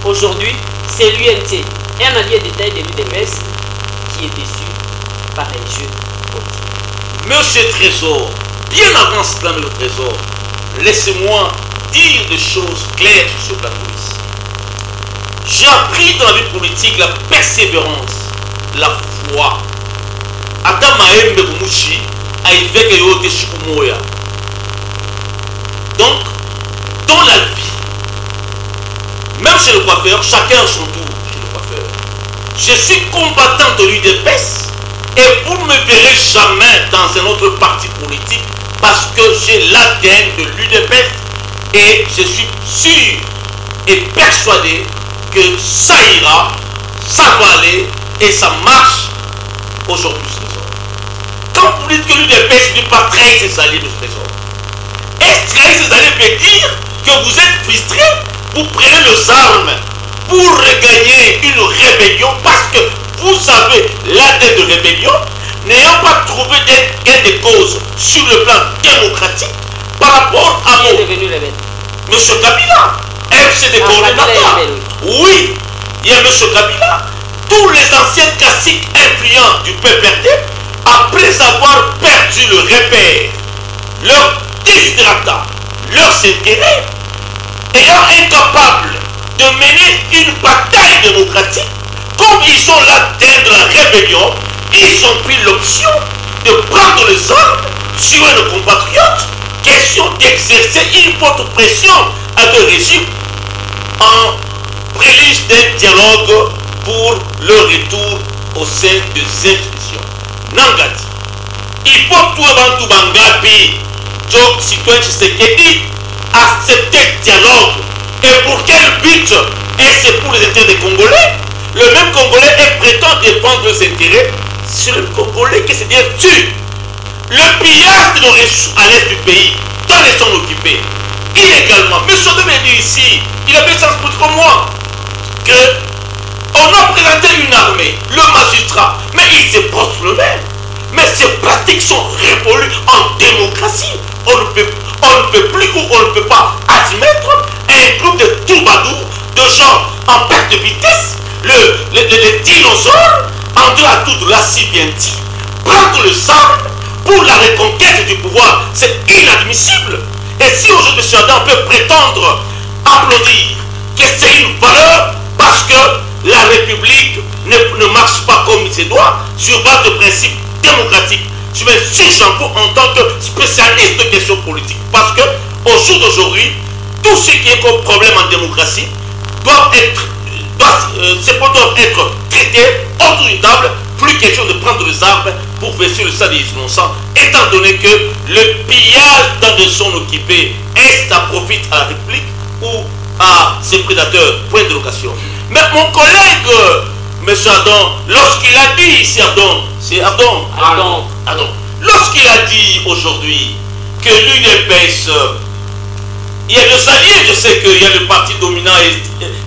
aujourd'hui c'est l'UNT, un allié de taille de l'UDPS qui est déçu par les jeux politiques. Monsieur Trésor, bien avant cela, le Trésor, laissez-moi dire des choses claires sur la police. J'ai appris dans la vie politique la persévérance, la foi. Atamaembe Kumuchi a élevé Yote Shikumoya. Donc, dans la vie, même chez le coiffeur, chacun a son tour chez le coiffeur. Je suis combattant de l'UDPS et vous ne me verrez jamais dans un autre parti politique parce que j'ai l'ADN de l'UDPS et je suis sûr et persuadé que ça ira, ça va aller et ça marche aujourd'hui, ce trésor. Quand vous dites que l'UDPS ne pas trahir ses alliés, de ce trésor, est-ce trahir ses alliés veut dire que vous êtes frustré, vous prenez les armes pour regagner une rébellion parce que vous avez la tête de rébellion, n'ayant pas trouvé gain de cause sur le plan démocratique par rapport à mon Monsieur Kabila, FCD coordinateur. Oui, il y a Monsieur Kabila, tous les anciens classiques influents du PPRD, après avoir perdu le repère, leur desiderata, leurs intérêts, ayant incapables de mener une bataille démocratique, comme ils sont là de la rébellion, ils ont pris l'option de prendre les armes sur un compatriote, question d'exercer une forte pression à le régime en prélude d'un dialogue pour le retour au sein des institutions. Nangati, il faut tout avant tout Bangapi, Joe Citoyen Tshisekedi, accepter le dialogue. Et pour quel but? Est-ce pour les intérêts des Congolais? Le même Congolais est prétend défendre les intérêts sur le Congolais qui c'est-à-dire tue. Le pillage de nos ressources à l'est du pays, dans les zones occupées, illégalement. Monsieur de venu ici, il a fait ça pour comme moi. qu'on a présenté une armée, le magistrat, mais il se porte le même. Mais ces pratiques sont révolues en démocratie. On ne peut plus ou on ne peut pas admettre un groupe de troubadours, de gens en perte de vitesse, les dinosaures, entrer à tout de là si bien dit, prendre le sable pour la reconquête du pouvoir. C'est inadmissible. Et si aujourd'hui M. Adam peut prétendre applaudir que c'est une valeur parce que la République ne marche pas comme il se doit, sur base de principes démocratiques, je me suis Jean-Paul en tant que spécialiste de questions politiques. Parce que au jour d'aujourd'hui, tout ce qui est comme problème en démocratie doivent être traités autour d'une table, plus question de prendre les armes pour verser le sang des innocents, étant donné que le pillage dans de son occupé, est-ce que ça profite à la République ou à ses prédateurs? Point de location. Mais mon collègue, M. Adam, lorsqu'il a dit ici, c'est Adam, lorsqu'il a dit aujourd'hui que l'UDPS, il y a deux alliés, je sais qu'il y a le parti dominant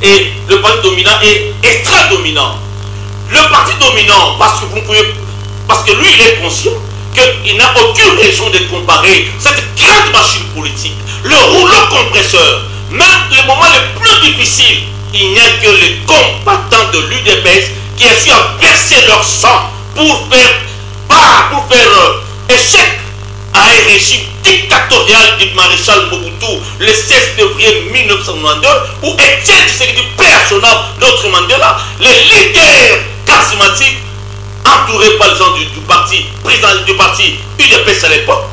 et le parti dominant est extra-dominant. Le parti dominant, parce que lui, il est conscient qu'il n'a aucune raison de comparer cette grande machine politique, le rouleau compresseur, même les moments les plus difficiles, il n'y a que les combattants de l'UDPS qui ont su verser leur sang pour faire échec à un régime dictatorial du maréchal Mobutu le 16 février 1992, où Étienne Tshisekedi, personnel, notre Mandela, les leaders charismatiques, entourés par les gens du parti, président du parti UDPS à l'époque,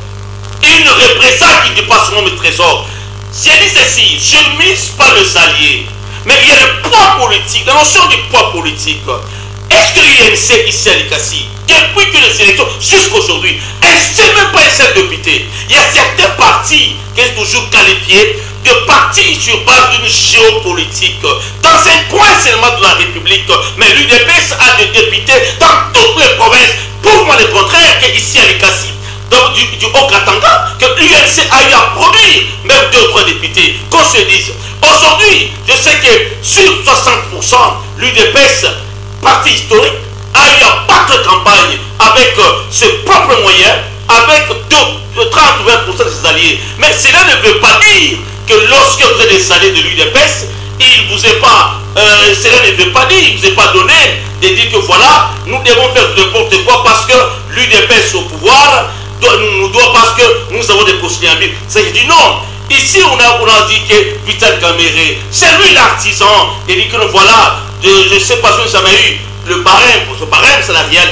une représaille qui dépasse son nom de trésor. J'ai dit ceci, je ne mise pas les alliés, mais il y a le poids politique, la notion du poids politique. Est-ce que l'UNC ici à Likasi, depuis que les élections jusqu'à aujourd'hui, elle ne sait même pas un seul député? Il y a certains partis qui sont toujours qualifiés de partis sur base d'une géopolitique, dans un coin seulement de la République, mais l'UDPS a des députés dans toutes les provinces. Pour moi, le contraire, qu'ici à Likasi, du Haut-Katanga, que l'UNC a eu à produire même 2 ou 3 députés. Qu'on se dise, aujourd'hui, je sais que sur 60%, l'UDPS, parti historique, a eu à battre campagne avec ses propres moyens, avec 30 ou 20% de ses alliés. Mais cela ne veut pas dire que lorsque vous êtes des alliés de l'UDPS, il vous est pas, cela ne veut pas dire, il ne vous est pas donné de dire que voilà, nous devons faire n'importe quoi parce que l'UDPS au pouvoir nous doit, parce que nous avons des conseillers en ville. Ça, j'ai dit non. Ici, on a dit que Vital Kamere, c'est lui l'artisan. Il dit que voilà, je ne sais pas si vous avez eu le barème. Ce barème salarial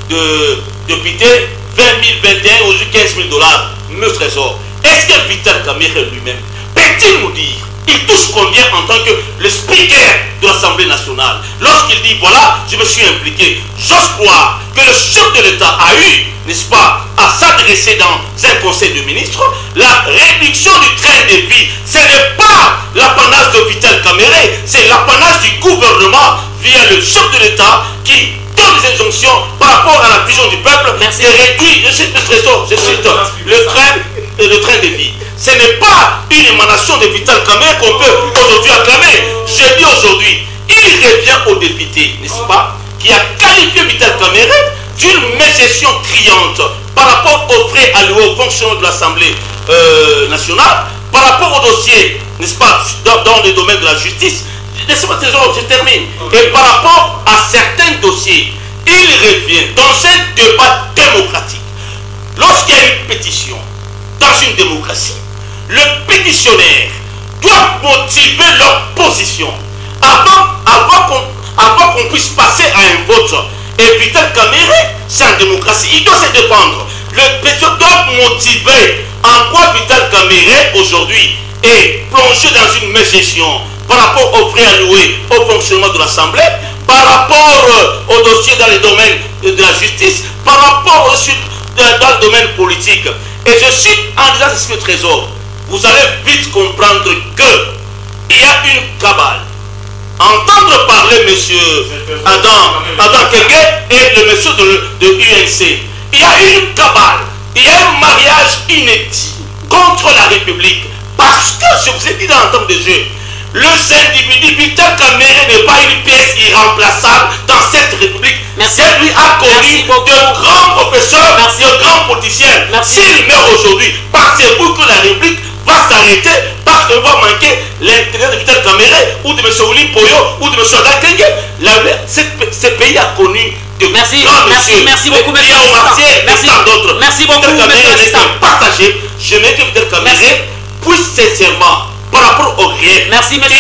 de député, 20 000, 21 ou 15 000 $, me trésor. Est-ce que Vital Kamere lui-même peut-il nous dire, il touche combien en tant que le speaker de l'Assemblée nationale? Lorsqu'il dit voilà, je me suis impliqué, j'ose croire que le chef de l'État a eu, n'est-ce pas, à s'adresser dans un conseil de ministres, la réduction du train de vie, ce n'est pas l'apanage de Vital Kamere, c'est l'apanage du gouvernement via le chef de l'État qui donne des injonctions par rapport à la vision du peuple. Merci. Et réduit, je cite le trésor, je cite le train de vie. Ce n'est pas une émanation de Vital Kamere qu'on peut aujourd'hui acclamer. Je dis aujourd'hui, il revient aux députés, n'est-ce pas, qui a qualifié Vital Kamere d'une mégestion criante par rapport aux frais alloués au fonctionnement de l'Assemblée nationale, par rapport au dossier, n'est-ce pas, dans le domaine de la justice. Laissez-moi je termine. Et par rapport à certains dossiers, il revient dans un débat démocratique. Lorsqu'il y a une pétition dans une démocratie, le pétitionnaire doit motiver leur position avant qu'on puisse passer à un vote. Et Vital Kamere, c'est en démocratie, il doit se défendre. Le pétitionnaire doit motiver en quoi Vital Kamere aujourd'hui est plongé dans une mégestion par rapport aux frais alloués au fonctionnement de l'Assemblée, par rapport au dossier dans le domaine de la justice, par rapport aussi dans le domaine politique. Et je cite en disant ce trésor, vous allez vite comprendre qu'il y a une cabale. Entendre parler M. Adam Kenge et le monsieur de l'UNC, il y a une cabale, il y a un mariage inédit contre la République. Parce que, je vous ai dit dans le temps de jeu, le individu Vital Kamerhe n'est pas une pièce irremplaçable dans cette République. C'est lui a connu de grands professeurs, de grands politiciens. S'il meurt aujourd'hui, pensez-vous que la République va s'arrêter parce qu'il va manquer l'intérêt de Vital Kamerhe ou de M. Willy Poyo ou de M. Adam Kenge? Ce pays a connu de grands messieurs. Merci beaucoup, monsieur. Merci beaucoup, Vital Kamerhe n'est un passager. Je mets que Vital Kamerhe puisse sincèrement par rapport au réel. Merci, monsieur.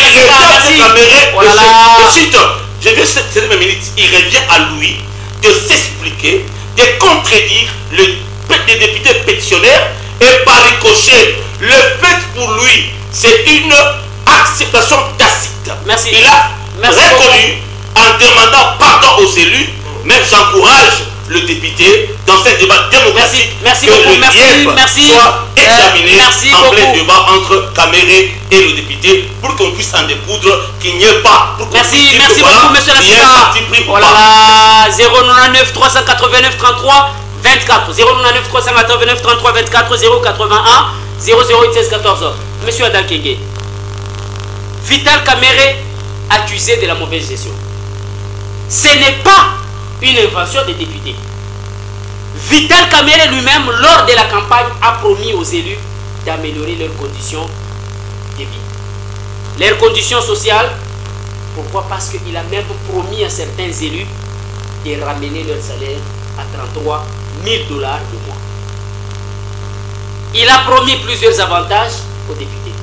Je vais céder mes minutes. Il revient à lui de s'expliquer, de contredire les députés pétitionnaires et par ricochet. Le fait pour lui, c'est une acceptation tacite. Merci. Il a reconnu en demandant pardon aux élus, mais j'encourage le député dans ce débat démocratique que le DIEP soit examiné en plein débat entre Kamerhe et le député pour qu'on puisse en découdre, qu'il n'y ait pas. Merci beaucoup, monsieur l'assistant. Oh là là, 099 389 33 24, 099 389 33 24, 081 008 16 14. Monsieur Adam Kenge, Vital Kamerhe accusé de la mauvaise gestion. Ce n'est pas une invention des députés. Vital Kamerhe lui-même, lors de la campagne, a promis aux élus d'améliorer leurs conditions de vie. Leurs conditions sociales. Pourquoi? Parce qu'il a même promis à certains élus de ramener leur salaire à 33 000 $ de mois. Il a promis plusieurs avantages aux députés.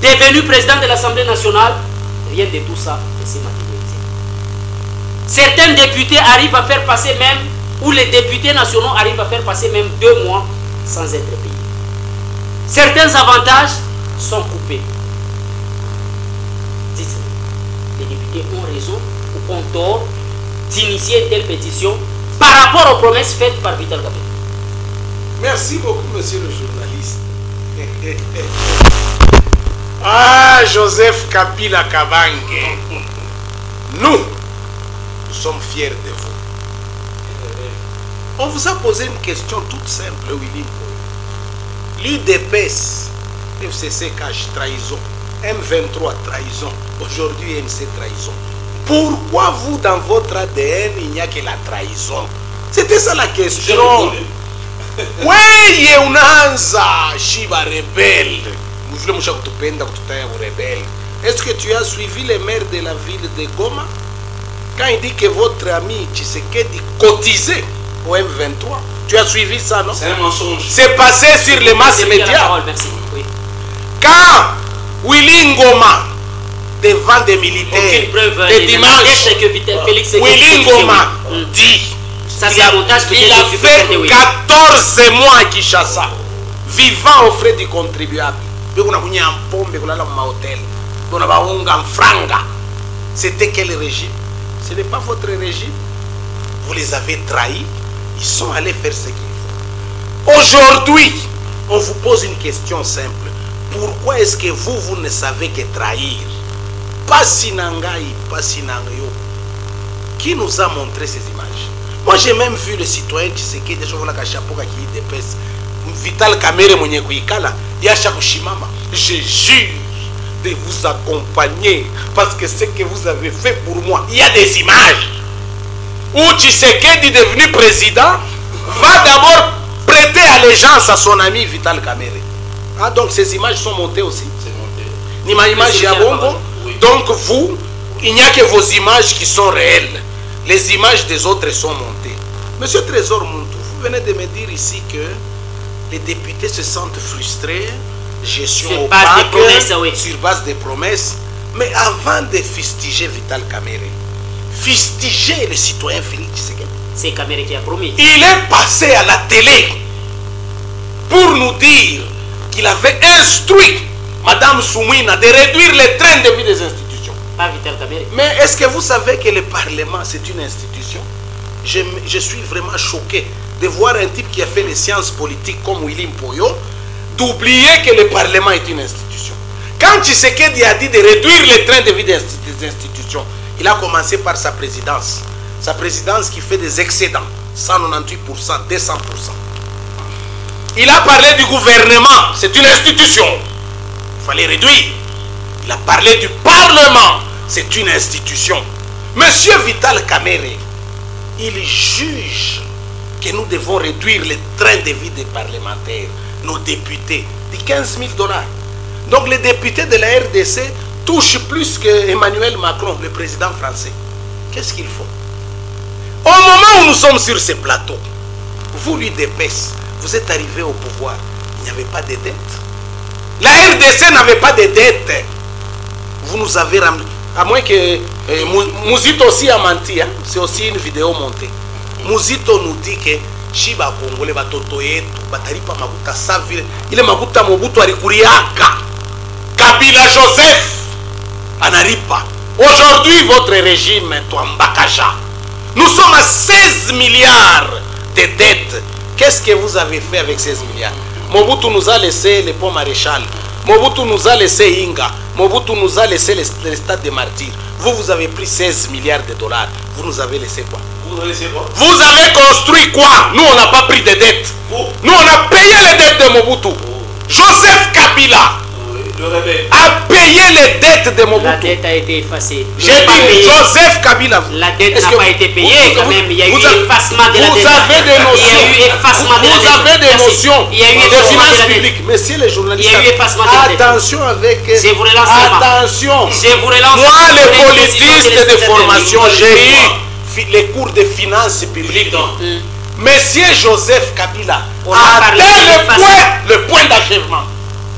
Devenu président de l'Assemblée nationale, rien de tout ça ne s'est matérialisé. Certains députés arrivent à faire passer même, ou les députés nationaux arrivent à faire passer même 2 mois sans être payés. Certains avantages sont coupés. Les députés ont raison ou ont tort d'initier une telle pétition par rapport aux promesses faites par Vital Kamerhe. Merci beaucoup, monsieur le journaliste. Ah, Joseph Kabila Kabange. Nous sommes fiers de vous. On vous a posé une question toute simple, Willy. L'UDPS, FCC cache trahison, M23 trahison, aujourd'hui NC trahison. Pourquoi vous, dans votre ADN, il n'y a que la trahison? C'était ça la question. Oui, unaanza Shiba rebelle. Est-ce que tu as suivi les maires de la ville de Goma quand il dit que votre ami Tshisekedi cotisait au M23? Tu as suivi ça, non? C'est un mensonge. C'est passé sur les masses médias. Quand Willy Ngoma, devant des militaires, des dimanches, Willy Ngoma dit qu'il a fait 14 mois à Kinshasa, vivant aux frais du contribuable. C'était quel régime? Ce n'est pas votre régime. Vous les avez trahis. Ils sont allés faire ce qu'il faut. Aujourd'hui, on vous pose une question simple. Pourquoi est-ce que vous ne savez que trahir? Pas Sinangaï, pas Sinangayo. Qui nous a montré ces images? Moi, j'ai même vu le citoyen Tshisekedi, Vital Kamerhe Monyekuikala, Yacha Kushimama. Je jure de vous accompagner parce que ce que vous avez fait pour moi, il y a des images où Tshisekedi, devenu président, va d'abord prêter allégeance à son ami Vital Kamerhe. Ah, donc ces images sont montées aussi. C'est monté. Nima image ya bongo. Donc vous, il n'y a que vos images qui sont réelles. Les images des autres sont montées. Monsieur Trésor Muntu, vous venez de me dire ici que les députés se sentent frustrés, gestion opaque, sur base des promesses. Mais avant de fustiger Vital Kamerhe, fustiger le citoyen Félix Tshisekedi. C'est Kamerhe qui a promis. Il est passé à la télé pour nous dire qu'il avait instruit Madame Soumouina de réduire les trains de vie des institutions. Pas Vital Kamerhe. Mais est-ce que vous savez que le Parlement, c'est une institution? Je suis vraiment choqué de voir un type qui a fait les sciences politiques comme Willy Poyo, d'oublier que le Parlement est une institution. Quand Tshisekedi a dit de réduire les trains de vie des institutions, il a commencé par sa présidence. Sa présidence qui fait des excédents, 198%, 200%. Il a parlé du gouvernement, c'est une institution. Il fallait réduire. Il a parlé du Parlement. C'est une institution. Monsieur Vital Kamerhe, il juge que nous devons réduire le train de vie des parlementaires, nos députés, de 15 000 $. Donc les députés de la RDC touchent plus que Emmanuel Macron, le président français. Qu'est-ce qu'ils font? Au moment où nous sommes sur ce plateau, vous, l'UDPS, vous êtes arrivé au pouvoir. Il n'y avait pas de dette. La RDC n'avait pas de dette. Vous nous avez ramené. À moins que Mouzito aussi a menti, hein? C'est aussi une vidéo montée. Mouzito nous dit que Shiba Congolais batoto yetu bataripa makuta savile ile makuta Mobutu alikuriaka Kabila Joseph anaripa. Aujourd'hui votre régime Twambakaja, nous sommes à 16 milliards de dettes. Qu'est-ce que vous avez fait avec 16 milliards? Mobutu nous a laissé les ponts maréchal, Mobutu nous a laissé Inga, Mobutu nous a laissé les stades des martyrs. Vous avez pris 16 milliards de $. Vous nous avez laissé quoi? Vous avez construit quoi? Nous, on n'a pas pris de dettes. Nous, on a payé les dettes de Mobutu. Joseph Kabila a payé les dettes de Mobutu. La dette a été effacée. J'ai dit Joseph Kabila. La dette n'a pas été payée quand même. Il y a eu effacement de la dette. Vous avez des notions. Il y a eu effacement de la dette. Vous avez des notions Il y a eu des finances publiques. Messieurs les journalistes, il y a eu effacement de la dette. attention avec... Je vous relance. Attention. Je vous relance. Moi, les politistes de formation, j'ai eu les cours de finances publiques. Monsieur Joseph Kabila a atteint le point d'achèvement.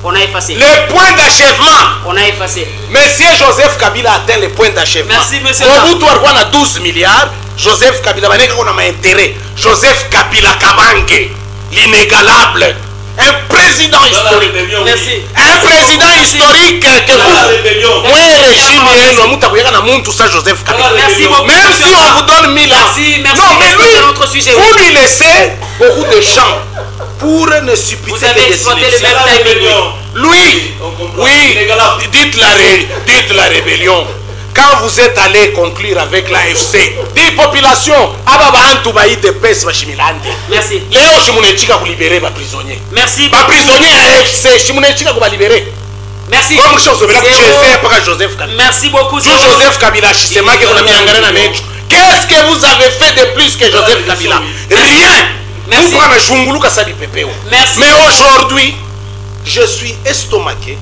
On a effacé. Le point d'achèvement. On a effacé. Monsieur Joseph Kabila a atteint le point d'achèvement. Merci, monsieur. Mobutu alikuwa na 12 milliards. Joseph Kabila baneka kuna maintérêt. Joseph Kabila Kabange, l'inégalable. Un président historique. Merci. Un président historique que vous. Moi, régime, Joseph Kabila. Merci beaucoup. Même si on vous donne 1000 ans. Merci. Non, mais lui, notre sujet. vous lui laissez beaucoup de champs pour ne supputer vous avez exploité le même timing. Lui, oui, dites la rébellion. Quand vous êtes allé conclure avec l'AFC, des populations, merci. Léo Chimunechika vous libérer les prisonniers. Merci. Les prisonniers AFC, Chimunechika vous libérer. Merci. Comme chose de Joseph Kabila. Merci beaucoup. Joseph Kabila, Chisema qui a mis en graine à neige. Qu'est-ce que vous avez fait de plus que Joseph Kabila? Rien. Merci. Merci. Mais aujourd'hui, je suis estomaqué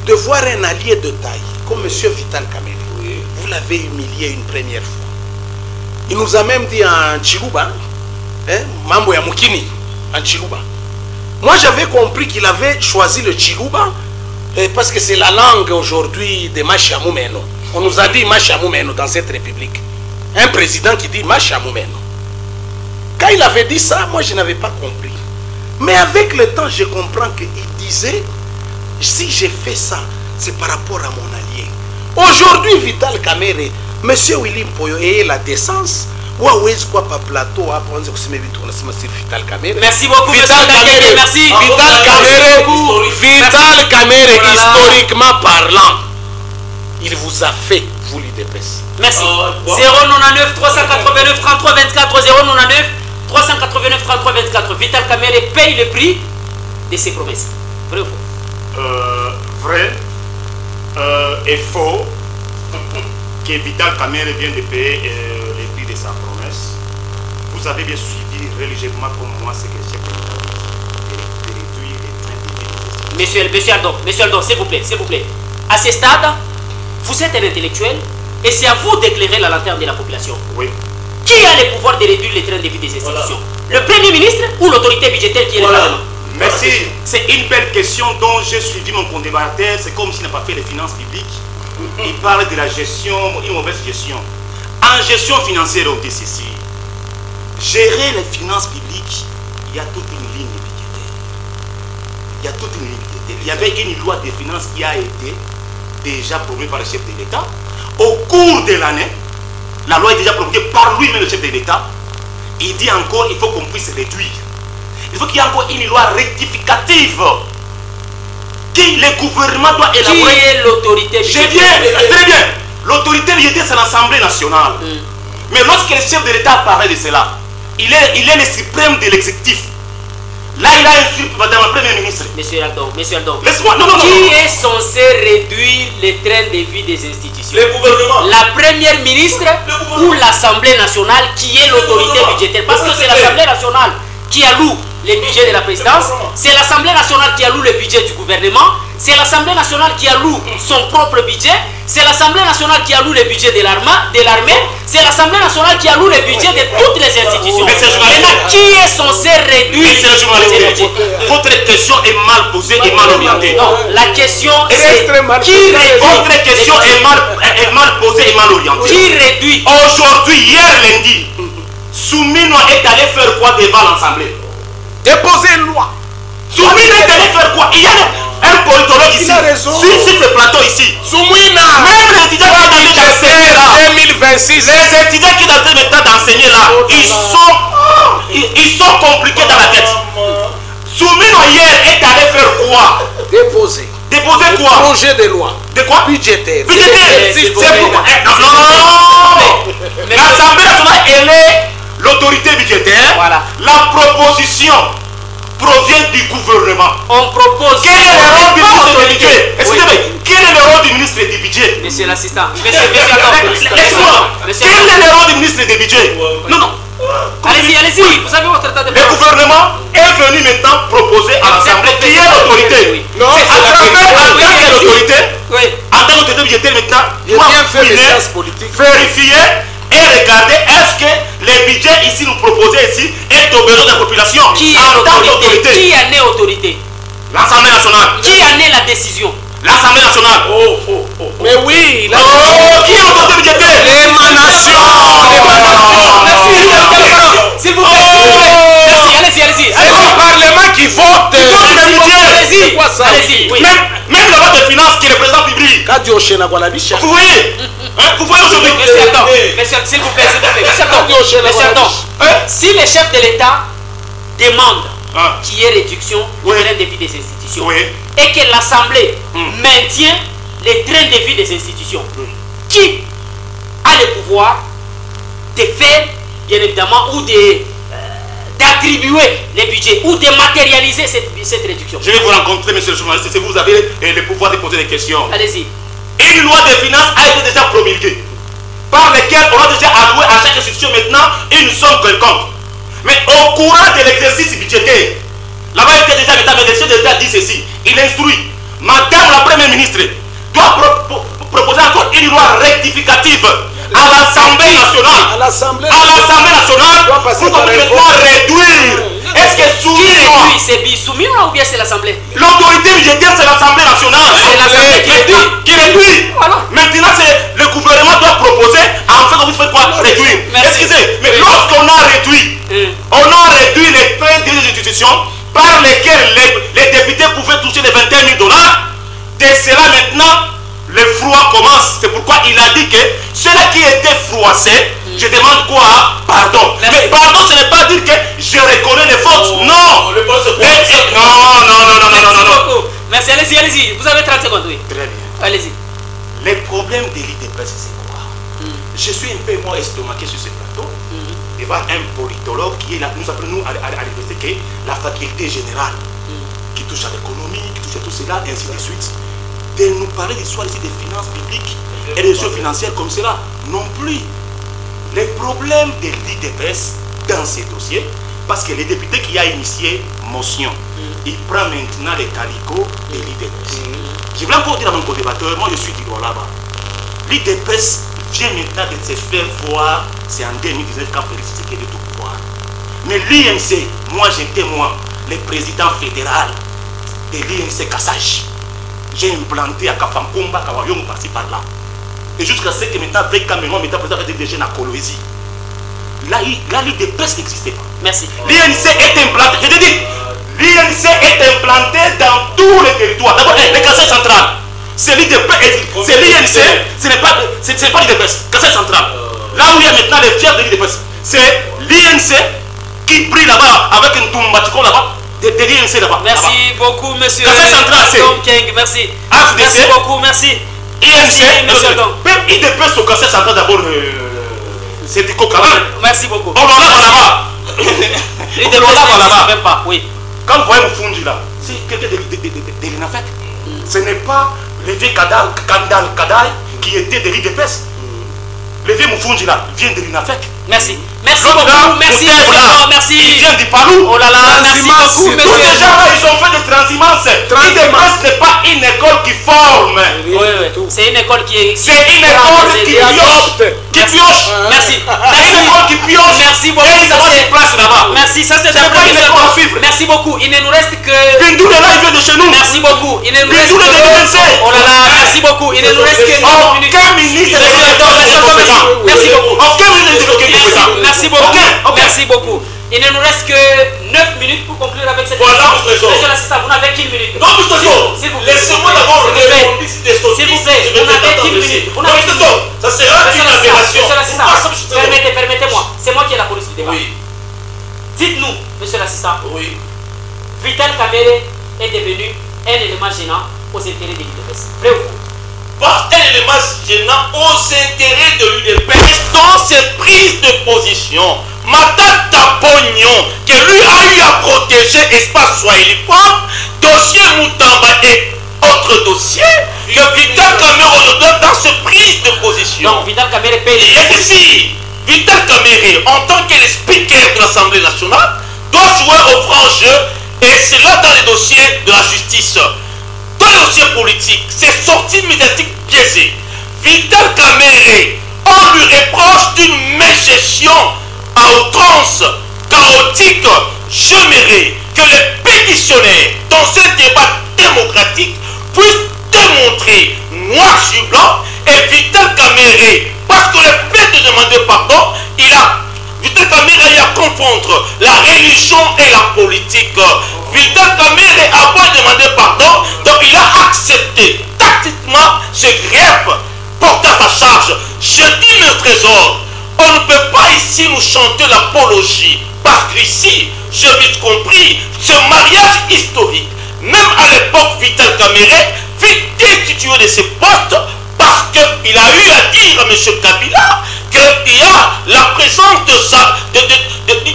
de voir un allié de taille comme M. Vital Kamerhe. Vous l'avez humilié une première fois. Il nous a même dit en Chiluba, Mambo ya Mukini, en Chiluba. Moi j'avais compris qu'il avait choisi le Chiluba parce que c'est la langue aujourd'hui de Machiamoumeno. On nous a dit Machiamoumeno dans cette république. Un président qui dit Machiamoumeno. Quand il avait dit ça, moi je n'avais pas compris. Mais avec le temps, je comprends qu'il disait, si j'ai fait ça, c'est par rapport à mon allié. Aujourd'hui, Vital Kamerhe, M. Willy Mpoyo et la décence, merci beaucoup, Vital Kamerhe, merci. Vital Kamerhe, historiquement parlant, il vous a fait, vous l'UDPS. Merci. 099 389 33 24 099 389 33 24. Vital Kamerhe paye le prix de ses promesses. Vrai ou faux? Vrai et faux que Vital Kamerhe vient de payer les prix de sa promesse. Vous avez bien suivi religieusement comme moi ce que j'ai de réduire les trains de vie. Monsieur Aldon, s'il vous plaît. À ce stade, vous êtes un intellectuel et c'est à vous d'éclairer la lanterne de la population. Oui. Qui a le pouvoir de réduire les trains de vie des institutions? Le Premier ministre ou l'autorité budgétaire qui est le Parlement? Merci. C'est une belle question dont j'ai suivi mon condamnateur. C'est comme s'il n'a pas fait les finances publiques. Il parle de la gestion, une mauvaise gestion. En gestion financière, on dit ceci. Gérer les finances publiques, il y a toute une ligne budgétaire. Il y avait une loi des finances qui a été déjà promulguée par le chef de l'État. Au cours de l'année, la loi est déjà promulguée par lui-même, le chef de l'État. Il dit encore qu'il faut qu'on puisse réduire. Il faut qu'il y ait encore une loi rectificative que le gouvernement doit élaborer. Qui est l'autorité budgétaire? Très bien. L'autorité budgétaire, c'est l'Assemblée nationale. Mais lorsque le chef de l'État parlait de cela, il est le suprême de l'exécutif. Là, il a insulté Madame la Première ministre. Monsieur Aldon. Laisse-moi, non. Qui est censé réduire les trains de vie des institutions? Le gouvernement. La Première ministre ou l'Assemblée nationale qui est l'autorité budgétaire? Parce que c'est l'Assemblée nationale qui alloue les budgets de la présidence, c'est l'Assemblée nationale qui alloue le budget du gouvernement, c'est l'Assemblée nationale qui alloue son propre budget, c'est l'Assemblée nationale qui alloue le budget de l'armée, c'est l'Assemblée nationale qui alloue le budget de toutes les institutions. Maintenant, qui est censé réduire le budget? Votre question est mal posée et mal orientée. Non, la question c'est qui réduit. Votre question est mal posée et mal orientée. Qui réduit? Aujourd'hui, hier lundi, Soumino est allé faire quoi devant l'Assemblée? Déposer une loi. Soumino est allé faire quoi? Il y a un politologue ici, sur ce plateau ici. Soumina. Même les étudiants qui sont d'enseigner là, 2026. les étudiants qui sont d'enseigner là, ils sont compliqués dans la tête. Soumino hier est allé faire quoi? Déposer. Déposer quoi? Projet de loi. De quoi? Budgétaire. C'est pourquoi. Non. L'Assemblée nationale, elle est l'autorité budgétaire. Voilà. La proposition provient du gouvernement. On propose. Quel est le rôle du ministre du budget? Excusez-moi, quel est le rôle du ministre du budget? Monsieur l'assistant. Laisse-moi. Quel est le rôle du ministre du budget? Non. Allez-y, vous avez votre temps de Le gouvernement est venu maintenant proposer à l'Assemblée qui est l'autorité. Non, c'est à travers en tant que l'autorité, Oui. en tant qu'autorité budgétaire maintenant, J'ai bien fait les sciences politiques. vérifier et regarder est-ce que les budgets ici nous proposés ici est au besoin de la population. Qui est en tant l'autorité? qu'autorité. Qui en est autorité? L'Assemblée nationale. Qui en est la décision? L'Assemblée nationale. Mais oui, là. Qui est l'autorité budgétaire? L'émanation. Merci, s'il vous plaît. Merci, allez-y. C'est le Parlement qui vote. Allez-y. C'est quoi ça? Allez-y. Oui. Même la loi de finances qui représente public. Vous voyez? Vous voyez aujourd'hui? Monsieur, s'il vous plaît. Monsieur Aldon. Si le chef de l'État demande qu'il y ait réduction du train de vie des institutions et que l'Assemblée maintient les trains de vie des institutions, qui a le pouvoir de faire, bien évidemment, ou d'attribuer les budgets ou de matérialiser cette réduction? Je vais vous rencontrer, monsieur le journaliste, si vous avez le pouvoir de poser des questions. Allez-y. Une loi de finances a été déjà promulguée, par laquelle on a déjà alloué à chaque institution maintenant une somme quelconque. Mais au courant de l'exercice budgétaire, là-bas il était déjà, mesdames et messieurs, déjà dit ceci. Il instruit, madame la première ministre doit proposer encore une loi rectificative à l'Assemblée nationale. À l'Assemblée nationale, pour qu'on puisse maintenant réduire. Est-ce que réduit? C'est Soumino ou bien c'est l'Assemblée? L'autorité budgétaire, c'est l'Assemblée nationale. C'est l'Assemblée qui réduit. Maintenant, c'est le gouvernement doit proposer afin qu'on puisse faire quoi? Réduire. Excusez, mais lorsqu'on a réduit, les frais des institutions par lesquelles les députés pouvaient toucher les 21 000 $, de cela maintenant, le froid commence. C'est pourquoi il a dit que ceux-là qui étaient froissés, je demande quoi? Pardon. Mais pardon, ce n'est pas dire que je reconnais les fautes. Non. Non. Merci, allez-y. Vous avez 30 secondes, oui. Très bien. Allez-y. Les problèmes de l'IDPS, c'est quoi? Je suis un peu moins estomaqué sur ce plateau. Il va un politologue qui est là. Nous apprenons à l'université que la faculté générale qui touche à l'économie, qui touche à tout cela, et ainsi de suite. De nous parler d'histoire ici des finances publiques et des choses financières comme cela, non plus. Les problèmes de l'IDPS dans ces dossiers, parce que le député qui a initié motion, il prend maintenant les calicots de l'IDPS. Je voulais encore dire à mon co-débatteur, moi je suis du droit là-bas. L'IDPS vient maintenant de se faire voir, c'est en 2019 quand Félix Tshisekedi est au pouvoir. Mais l'INC, moi j'étais le président fédéral de l'INC Kassage. J'ai implanté à Kafamkomba, Kawayong, par-ci par-là. Et jusqu'à ce que maintenant, avec Cameroun, maintenant, président des jeunes à Kolwezi. Là, l'IDPS n'existait pas. Merci. L'INC est implanté, je te dis, l'INC est implanté dans tous les territoires. D'abord, le Kassai central. C'est l'IDPS, c'est l'INC, ce n'est pas l'IDPS, Kassai central. Là où il y a maintenant les fiers de l'IDPS, c'est l'INC qui brille là-bas avec une Tumbatikon là-bas. De l'INC là-bas. Merci beaucoup, monsieur. Kassai central, c'est Tom Keng, merci. AFDC. Merci beaucoup, merci. INC, monsieur Aldon. même IDPS au Kassai central d'abord, c'est du Coca. Merci beaucoup. On en a là-bas. L'IDPS n'existe même pas, oui. Quand vous voyez Moufoundji là, c'est quelqu'un de l'INAFEC. Ce n'est pas le vieux Kadal qui était de l'IDPS. Le vieux Moufoundji là vient de l'INAFEC. Merci. Merci beaucoup. Merci. Merci. Il vient du Palou. Oh là là, merci beaucoup. Tous ces gens-là, ils ont fait des transhumance. L'IDPS n'est pas une école qui forme. C'est une école qui est. C'est une école qui pioche. Merci. C'est une école qui pioche. Merci beaucoup. Et ils ont une place là-bas. Merci. Ça c'est pas une école à suivre. Merci beaucoup. Il ne nous reste que. Bindoul est là, il vient de chez nous. Merci beaucoup. Il ne nous reste Bindoul est de l'UNC. Oh là là, merci beaucoup. Il ne nous reste que. Aucun ministre n'est Merci beaucoup. Aucun ministre n'est compétent. Merci beaucoup. Merci beaucoup. Il ne nous reste que 9 minutes pour conclure avec cette voilà, émission. Monsieur l'assistant, vous n'avez qu'une minute. Non, monsieur Trésor, laissez-moi d'abord répondre si des s'il vous plaît, vous n'avez qu'une minute. Non, monsieur Trésor, ça sera une aberration. Monsieur l'assistant, permettez-moi, c'est moi qui ai la police du débat. Oui. Dites-nous, monsieur l'assistant, oui. Vital Kamerhe est devenu un élément gênant aux intérêts de l'UDPS. Vrai ou faux? Pas un élément gênant aux intérêts de l'UDPS dans ses prises de position. Matata Pognon, que lui a eu à protéger Espace Swahili Pop, dossier Moutamba et autres dossiers, que Vital Kamerhe aujourd'hui dans ses prises de position. Donc Vital Kamerhe paye les et ici, Vital Kamerhe, en tant que le speaker de l'Assemblée nationale, doit jouer au franc jeu, et c'est là dans les dossiers de la justice. Dans les dossiers politiques, c'est sortie médiatique biaisée. Vital Kamerhe, on lui reproche d'une mégestion à outrance, chaotique. J'aimerais que les pétitionnaires, dans un débat démocratique, puissent démontrer noir sur blanc et Vital Kamerhe, parce que le fait de demander pardon, Vital Kamerhe a confondre la religion et la politique. Vital Kamerhe a pas demandé pardon, donc il a accepté tactiquement ce greffe porté à sa charge. Je dis le Trésor, on ne peut pas ici nous chanter l'apologie, parce qu'ici, j'ai vite compris, ce mariage historique, même à l'époque Vital Kamerhe fut destitué de ses postes parce qu'il a eu à dire à M. Kabila qu'il y a la présence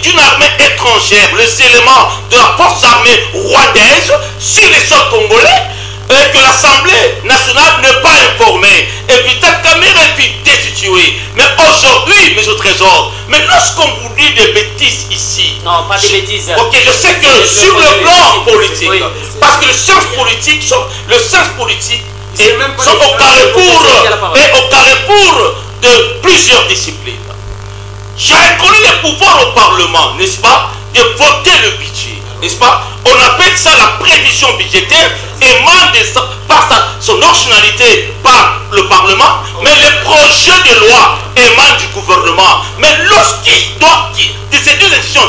d'une armée étrangère, les éléments de la force armée rwandaise sur les sols congolais, et que l'Assemblée nationale n'est pas informée. Et Vital Kamerhe fut destitué. Mais aujourd'hui, M. Trésor, mais lorsqu'on vous dit des bêtises ici... Non, pas des bêtises. Ok, je sais que sur le plan politique, oui, parce que le science politique sont au carrefour de plusieurs disciplines. J'ai reconnu les pouvoirs au Parlement, n'est-ce pas, de voter le budget, n'est-ce pas? On appelle ça la prévision budgétaire, émane par son originalité par le Parlement, mais les projets de loi émanent du gouvernement. Mais lorsqu'il doit, de ces deux institutions,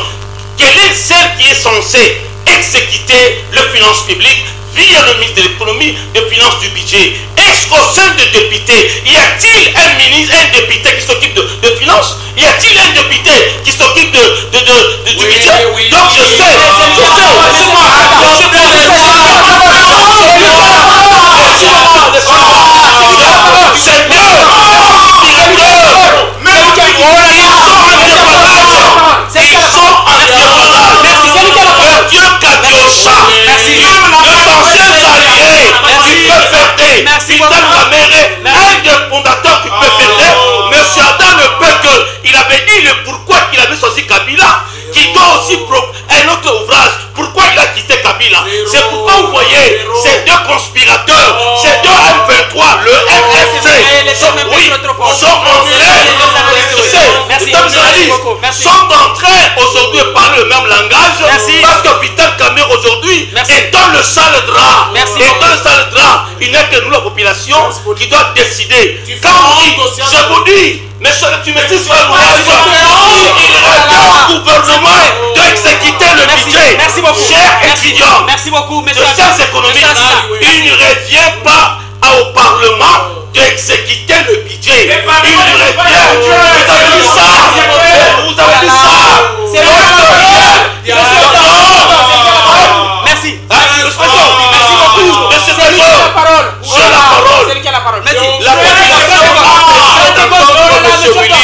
quelle est celle qui est censée exécuter les finances publiques via le ministre de l'économie, des finances, du budget? Est-ce qu'au sein des députés, y a-t-il un ministre, un député qui s'occupe de finances? Y a-t-il un député qui s'occupe du budget? Donc je sais, un des fondateurs du PPT, M. Adam ne peut que, il avait dit le pourquoi qu'il avait choisi Kabila, qui doit aussi un autre ouvrage, pourquoi il a quitté Kabila. C'est pourquoi vous voyez ces deux conspirateurs, ces deux M23, le MFC, sont en train aujourd'hui de parler le même langage. Parce que Vital Kamerhe aujourd'hui est dans le sale drap. Et dans le sale drap, il n'est que nous, la population, qui doit décider. Quand je vous dis, monsieur, tu me dis pas il regarde le gouvernement d'exécuter le budget. Merci beaucoup. Chers étudiants, merci beaucoup, de sciences économiques, il ne revient pas au Parlement d'exécuter le budget. Il ne revient. Vous avez dit ça. Vous avez dit ça. Merci. Merci beaucoup. Monsieur Trésor, j'ai la parole. C'est lui qui a la parole. Merci. La population,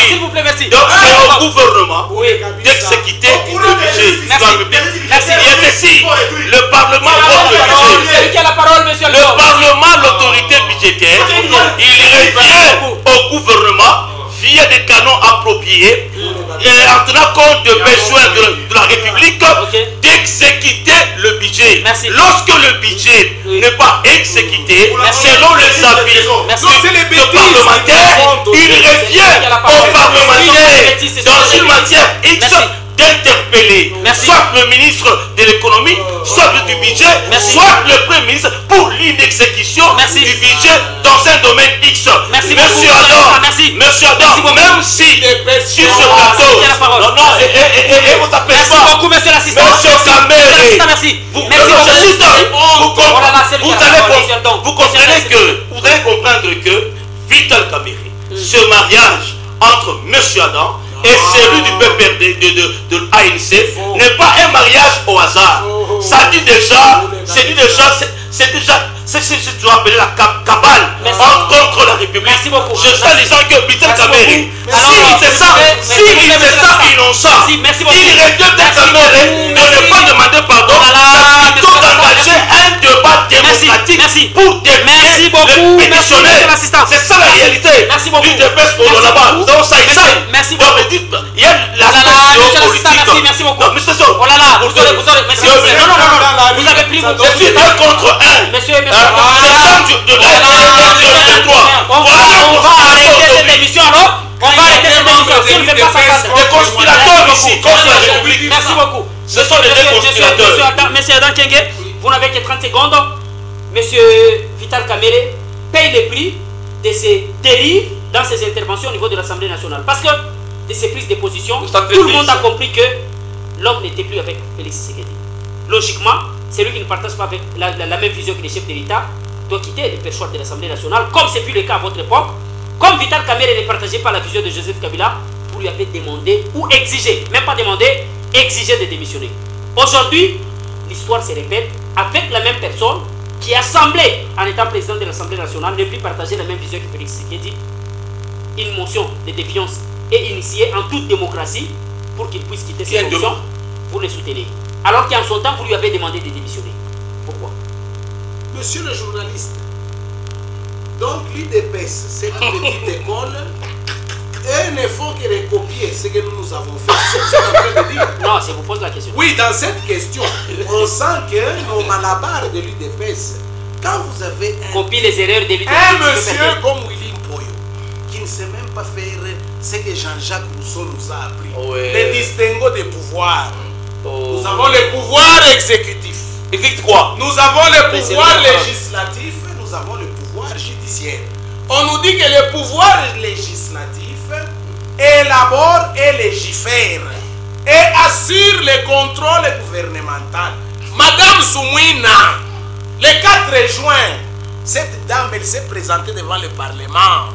s'il vous plaît, merci. donc c'est au gouvernement d'exécuter le budget. Merci. Il est ici. y a des canons appropriés, en tenant compte des besoins de la République, d'exécuter le budget. Lorsque le budget n'est pas exécuté, selon les avis de parlementaires, il revient aux parlementaires dans une matière X d'interpeller soit le ministre de l'économie, soit du budget, soit le premier ministre pour l'inexécution du budget dans un domaine X. Monsieur Adam, même si sur ce plateau, non, vous appelez pas, beaucoup, monsieur l'assistant. Monsieur Kamere, vous allez comprendre que Vital Kamere, ce mariage entre monsieur Adam et celui du PPRD de l'ANC n'est pas un mariage au hasard. Ça dit déjà, c'est déjà ce que je dois appeler la cabale contre la République. Merci beaucoup. Je sais les gens que Vital Kamere, s'il était ça innocent, il revient de Kamere de ne pas demander pardon, mais plutôt d'engager un débat démocratique pour défier le pétitionnaire. C'est ça la réalité. Merci beaucoup. Là-bas, nous avons ça ici. Merci beaucoup. Il y a la politique. Merci beaucoup. Non, monsieur Sow. Oh là là, vous avez pris vos je suis un contre un. Monsieur, on va arrêter cette émission alors. On va arrêter cette émission. Si on ne fait pas ça, des conspirateurs ici contre la République. Merci beaucoup. Ce sont des conspirateurs. Monsieur Adam Kenge, vous n'avez que 30 secondes. Monsieur Vital Kamere paye le prix de ses dérives dans ses interventions au niveau de l'Assemblée nationale. Parce que de ses prises de position, tout le monde a compris que l'homme n'était plus avec Félix Tshisekedi. Logiquement, celui qui ne partage pas avec la même vision que les chefs de l'État doit quitter le perchoir de l'Assemblée nationale, comme c'est plus le cas à votre époque. Comme Vital Kamere ne partageait pas la vision de Joseph Kabila, vous lui avez demandé ou exigé, même pas demandé, exigé de démissionner. Aujourd'hui, l'histoire se répète avec la même personne qui a semblé, en étant président de l'Assemblée nationale, ne plus partager la même vision que Félix Tshisekedi. Une motion de défiance est initiée en toute démocratie pour qu'il puisse quitter ses fonctions. Vous le soutenez. Alors qu'en son temps, vous lui avez demandé de démissionner. Pourquoi? Monsieur le journaliste, donc l'IDPS, cette petite école, eux ne font que recopier ce que nous avons fait. C'est ce que je suis en train de dire. Non, je vous pose la question. Oui, dans cette question, on sent que nos malabars de l'IDPS, quand vous avez copie les erreurs de l'IDPS, un monsieur comme Willy Mpoyo, qui ne sait même pas faire ce que Jean-Jacques Rousseau nous a appris, le distinguo des pouvoirs. Nous avons le pouvoir exécutif. Quoi? Nous avons le pouvoir législatif, nous avons le pouvoir judiciaire. On nous dit que le pouvoir législatif élabore et légifère et assure le contrôle gouvernemental. Madame Soumouina, le 4 juin, cette dame, elle s'est présentée devant le Parlement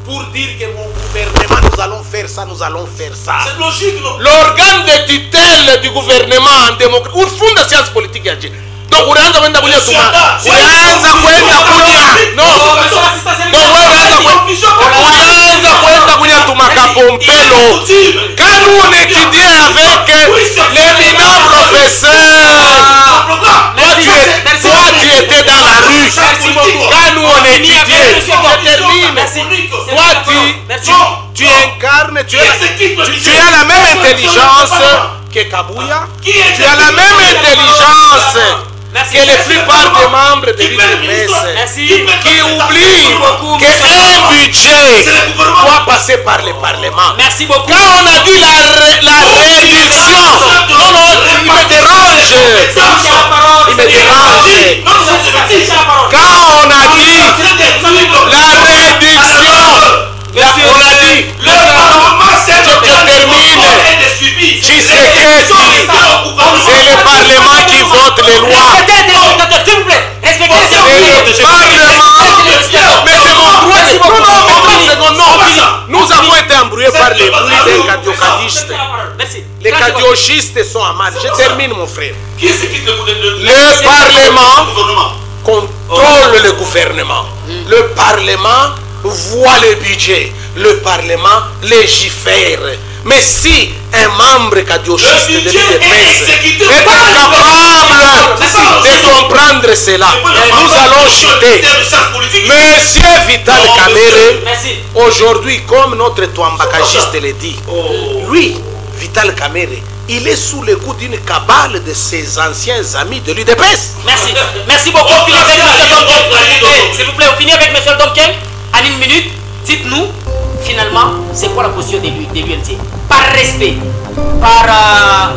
pour dire que mon gouvernement, nous allons faire ça, nous allons faire ça. C'est logique, non? L'organe de tutelle du gouvernement en démocratie, ou fond de sciences politiques, donc unaanza kwenda kunya tuma, unaanza kwenda kunya, non, unaanza kwenda kunya tuma kapompelo. Quand nous on étudiait avec l'éminent professeur, toi tu étais dans la rue. Quand nous on étudiait, je termine. Toi tu incarnes, tu as la même intelligence que Kabouya, tu as la même intelligence que la plupart des membres de l'IDPS qui oublient qu'un budget doit passer par le Parlement. Merci beaucoup. Quand on a dit la réduction, non, il me dérange. Il me dérange. Quand on a dit la réduction, on a dit, je termine. Tshisekedi, c'est le Parlement qui vote les lois. S'il vous plaît, respectez le Parlement. Mais c'est mon droit. Non. Nous avons été embrouillés par les bruits des cadiocadistes. Les cadiochistes sont à mal. Je termine, mon frère. Le Parlement contrôle le gouvernement. Le Parlement voit le budget. Le Parlement légifère. Mais si un membre cadiochiste de l'UDPS est exécuté par incapable C'est ça, de comprendre cela, nous allons chuter. Monsieur Vital Kamerhe, Merci. aujourd'hui, comme notre Touambakagiste le dit, lui, Vital Kamerhe, il est sous le coup d'une cabale de ses anciens amis de l'UDPS. Merci. Merci beaucoup. On finit avec M. Domken. S'il vous plaît, on finit avec M. Domken. En une minute, dites-nous, finalement, c'est quoi la position de l'UNC? Par respect, par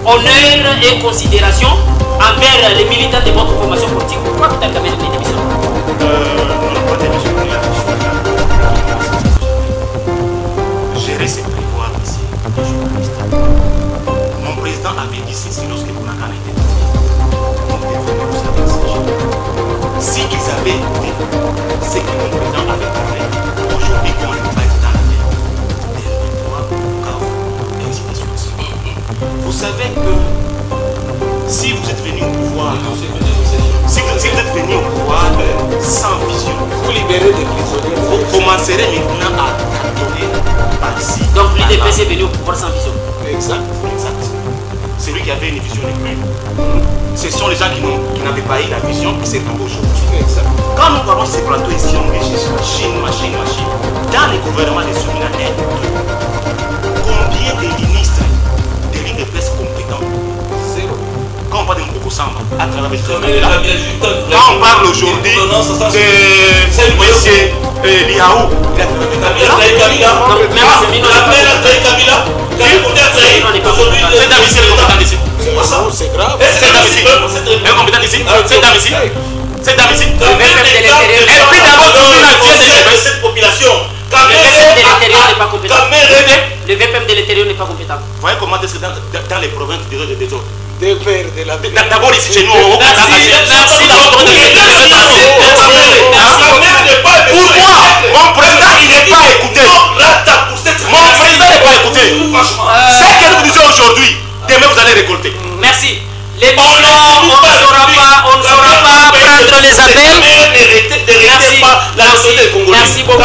honneur et considération envers les militants de votre formation politique. Pourquoi Vital Kamerhe fait démission? Gérer ses prévoirs ici, les journalistes. Mon président avait dit ceci lorsque Bounakana était si ils avaient écouté ce que mon président avait parlé, aujourd'hui, on ne peut pas être dans la tête. Vous savez que si vous êtes venu au pouvoir, si vous êtes venu au pouvoir sans vision, Vous libérez des prisonniers. vous commencerez maintenant à tâtonner par-ci. Donc l'UDPS par-là. est venu au pouvoir sans vision. Exact. Exact. C'est lui qui avait une vision de plus. Ce sont les gens qui n'avaient pas eu la vision qui s'est tombé aujourd'hui. Exact. Quand nous parlons de ces plateaux ici, on dit machine. Dans les gouvernements des Soumina, combien de ministres de l'UDPS compétents? Zéro. Quand on parle de Mboko Samba, à travers le Quand quand on parle aujourd'hui de monsieur Liaou, il a travaillé C'est grave. cette dame ici, elle est compétente ici, cette dame ici, cette dame ici. Et puis d'abord, cette population. Le VPM de l'intérieur n'est pas compétent. Le VPM de l'intérieur n'est pas compétent. Vous voyez comment est-ce que dans les provinces du désordre. Des pères de la paix. D'abord ici chez nous, pourquoi mon président il n'est pas écouté? Mon président n'est pas écouté. Ce que nous disons aujourd'hui, demain vous allez récolter. Merci. L'émission, on ne saura pas prendre les appels. Merci beaucoup.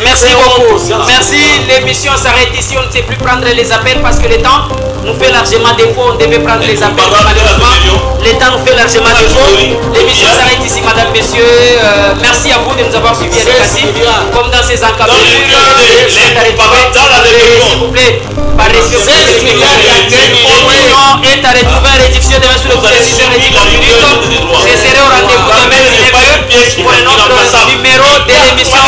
Merci beaucoup. Merci. L'émission s'arrête ici. On ne sait plus prendre les appels parce que le temps nous fait largement défaut. On devait prendre les appels. Malheureusement, le temps nous fait largement défaut. L'émission s'arrête ici, madame, messieurs. Merci à vous de nous avoir suivis à Nikassi. Comme dans ces encablures. S'il vous plaît, par respect, est à retrouver en rédiction demain sur le coup de 6h10 minutes. Je serai au rendez-vous demain pour un autre numéro de l'émission.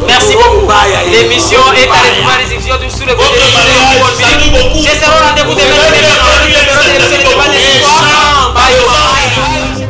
Merci beaucoup. L'émission est à retrouver en rédiction sur le coup de 6h10 minutes. Je serai au rendez-vous demain pour un autre numéro de l'émission de débat des soirs. Bye bye.